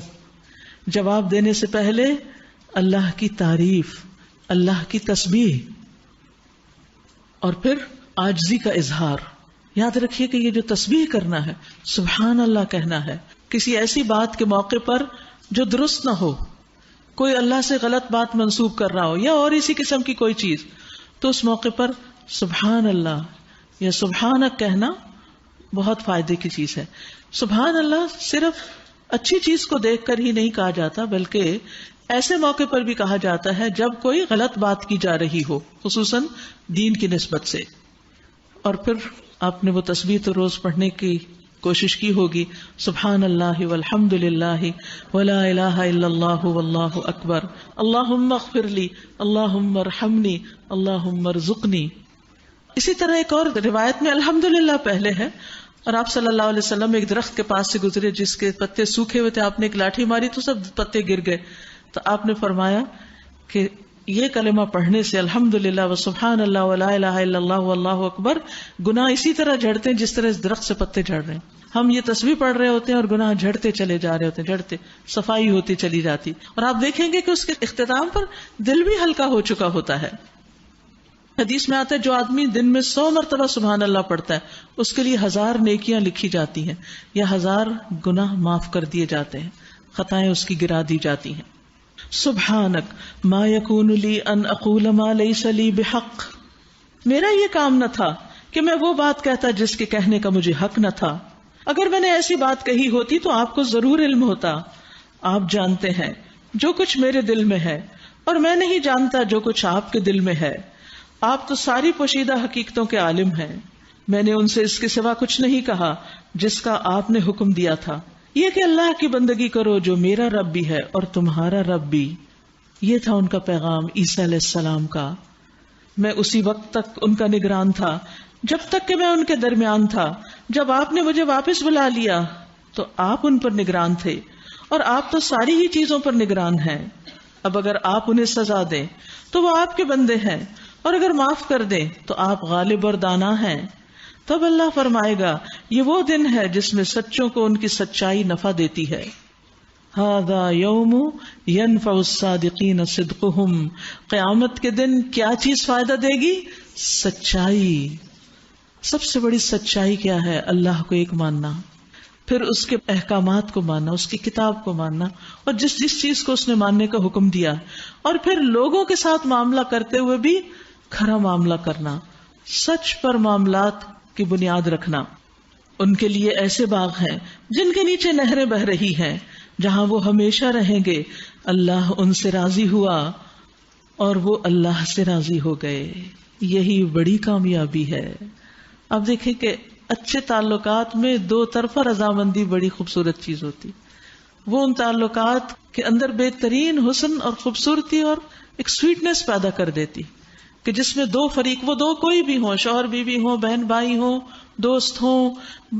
جواب دینے سے پہلے اللہ کی تعریف، اللہ کی تسبیح، اور پھر عاجزی کا اظہار۔ یاد رکھیے کہ یہ جو تسبیح کرنا ہے، سبحان اللہ کہنا ہے، کسی ایسی بات کے موقع پر جو درست نہ ہو، کوئی اللہ سے غلط بات منسوب کر رہا ہو یا اور اسی قسم کی کوئی چیز، تو اس موقع پر سبحان اللہ یا سبحانک کہنا بہت فائدے کی چیز ہے۔ سبحان اللہ صرف اچھی چیز کو دیکھ کر ہی نہیں کہا جاتا، بلکہ ایسے موقع پر بھی کہا جاتا ہے جب کوئی غلط بات کی جا رہی ہو، خصوصاً دین کی نسبت سے۔ اور پھر آپ نے وہ تسبیح تو روز پڑھنے کی کوشش کی ہوگی، سبحان اللہ والحمد للہ ولا الہ الا اللہ واللہ اکبر، اللہم اغفر لی، اللہم ارحمنی، اللہم ارزقنی۔ اسی طرح ایک اور روایت میں الحمدللہ پہلے ہے، اور آپ صلی اللہ علیہ وسلم ایک درخت کے پاس سے گزرے جس کے پتے سوکھے ہوئے تھے، آپ نے ایک لاٹھی ماری تو سب پتے گر گئے، تو آپ نے فرمایا کہ یہ کلمہ پڑھنے سے الحمدللہ و سبحان اللہ ولا الہ الا اللہ واللہ اکبر، گناہ اسی طرح جھڑتے ہیں جس طرح اس درخت سے پتے جھڑ رہے ہیں۔ ہم یہ تسبیح پڑھ رہے ہوتے ہیں اور گناہ جھڑتے چلے جا رہے ہوتے ہیں، جھڑتے، صفائی ہوتی چلی جاتی، اور آپ دیکھیں گے کہ اس کے اختتام پر دل بھی ہلکا ہو چکا ہوتا ہے۔ حدیث میں آتا ہے جو آدمی دن میں 100 مرتبہ سبحان اللہ پڑھتا ہے اس کے لیے 1000 نیکیاں لکھی جاتی ہیں، یا 1000 گناہ معاف کر دیے جاتے ہیں، خطائیں اس کی گرا دی جاتی ہیں۔ سبحانک ما یکون لی ان اقول ما لیس لی بحق، میرا یہ کام نہ تھا کہ میں وہ بات کہتا جس کے کہنے کا مجھے حق نہ تھا، اگر میں نے ایسی بات کہی ہوتی تو آپ کو ضرور علم ہوتا، آپ جانتے ہیں جو کچھ میرے دل میں ہے اور میں نہیں جانتا جو کچھ آپ کے دل میں ہے، آپ تو ساری پوشیدہ حقیقتوں کے عالم ہیں، میں نے ان سے اس کے سوا کچھ نہیں کہا جس کا آپ نے حکم دیا تھا، یہ کہ اللہ کی بندگی کرو جو میرا رب بھی ہے اور تمہارا رب بھی۔ یہ تھا ان کا پیغام عیسیٰ علیہ السلام کا۔ میں اسی وقت تک ان کا نگران تھا جب تک کہ میں ان کے درمیان تھا، جب آپ نے مجھے واپس بلا لیا تو آپ ان پر نگران تھے، اور آپ تو ساری ہی چیزوں پر نگران ہیں۔ اب اگر آپ انہیں سزا دیں تو وہ آپ کے بندے ہیں، اور اگر معاف کر دیں تو آپ غالب اور دانا ہیں۔ تب اللہ فرمائے گا، یہ وہ دن ہے جس میں سچوں کو ان کی سچائی نفع دیتی ہے۔ ھذا یوم ینفع الصادقین صدقہم، قیامت کے دن کیا چیز فائدہ دے گی؟ سچائی۔ سب سے بڑی سچائی کیا ہے؟ اللہ کو ایک ماننا، پھر اس کے احکامات کو ماننا، اس کی کتاب کو ماننا، اور جس چیز کو اس نے ماننے کا حکم دیا، اور پھر لوگوں کے ساتھ معاملہ کرتے ہوئے بھی کھرا معاملہ کرنا، سچ پر معاملات کی بنیاد رکھنا۔ ان کے لیے ایسے باغ ہیں جن کے نیچے نہریں بہ رہی ہیں، جہاں وہ ہمیشہ رہیں گے، اللہ ان سے راضی ہوا اور وہ اللہ سے راضی ہو گئے۔ یہی بڑی کامیابی ہے۔ اب دیکھیں کہ اچھے تعلقات میں دو طرفہ رضامندی بڑی خوبصورت چیز ہوتی، وہ ان تعلقات کے اندر بہترین حسن اور خوبصورتی اور ایک سویٹنس پیدا کر دیتی، کہ جس میں دو فریق، وہ دو کوئی بھی ہوں، شوہر بیوی ہوں، بہن بھائی ہوں، دوست ہوں،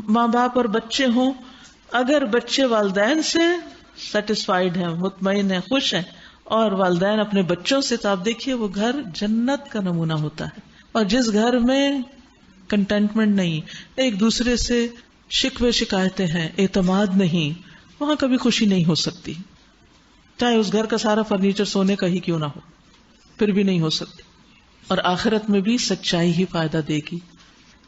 ماں باپ اور بچے ہوں، اگر بچے والدین سے سیٹسفائیڈ ہیں، مطمئن ہیں، خوش ہیں، اور والدین اپنے بچوں سے، تو آپ دیکھیے وہ گھر جنت کا نمونہ ہوتا ہے۔ اور جس گھر میں کنٹینٹمنٹ نہیں، ایک دوسرے سے شکوے شکایتیں ہیں، اعتماد نہیں، وہاں کبھی خوشی نہیں ہو سکتی، چاہے اس گھر کا سارا فرنیچر سونے کا ہی کیوں نہ ہو، پھر بھی نہیں ہو سکتی۔ اور آخرت میں بھی سچائی ہی فائدہ دے گی۔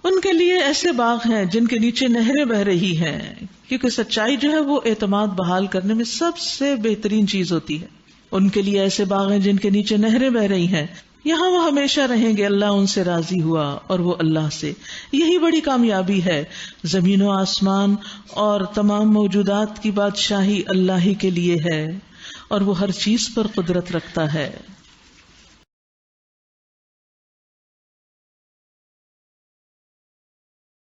ان کے لیے ایسے باغ ہیں جن کے نیچے نہریں بہ رہی ہیں، کیونکہ سچائی جو ہے وہ اعتماد بحال کرنے میں سب سے بہترین چیز ہوتی ہے۔ ان کے لیے ایسے باغ ہیں جن کے نیچے نہریں بہ رہی ہیں، یہاں وہ ہمیشہ رہیں گے، اللہ ان سے راضی ہوا اور وہ اللہ سے. یہی بڑی کامیابی ہے. زمین و آسمان اور تمام موجودات کی بادشاہی اللہ ہی کے لیے ہے اور وہ ہر چیز پر قدرت رکھتا ہے.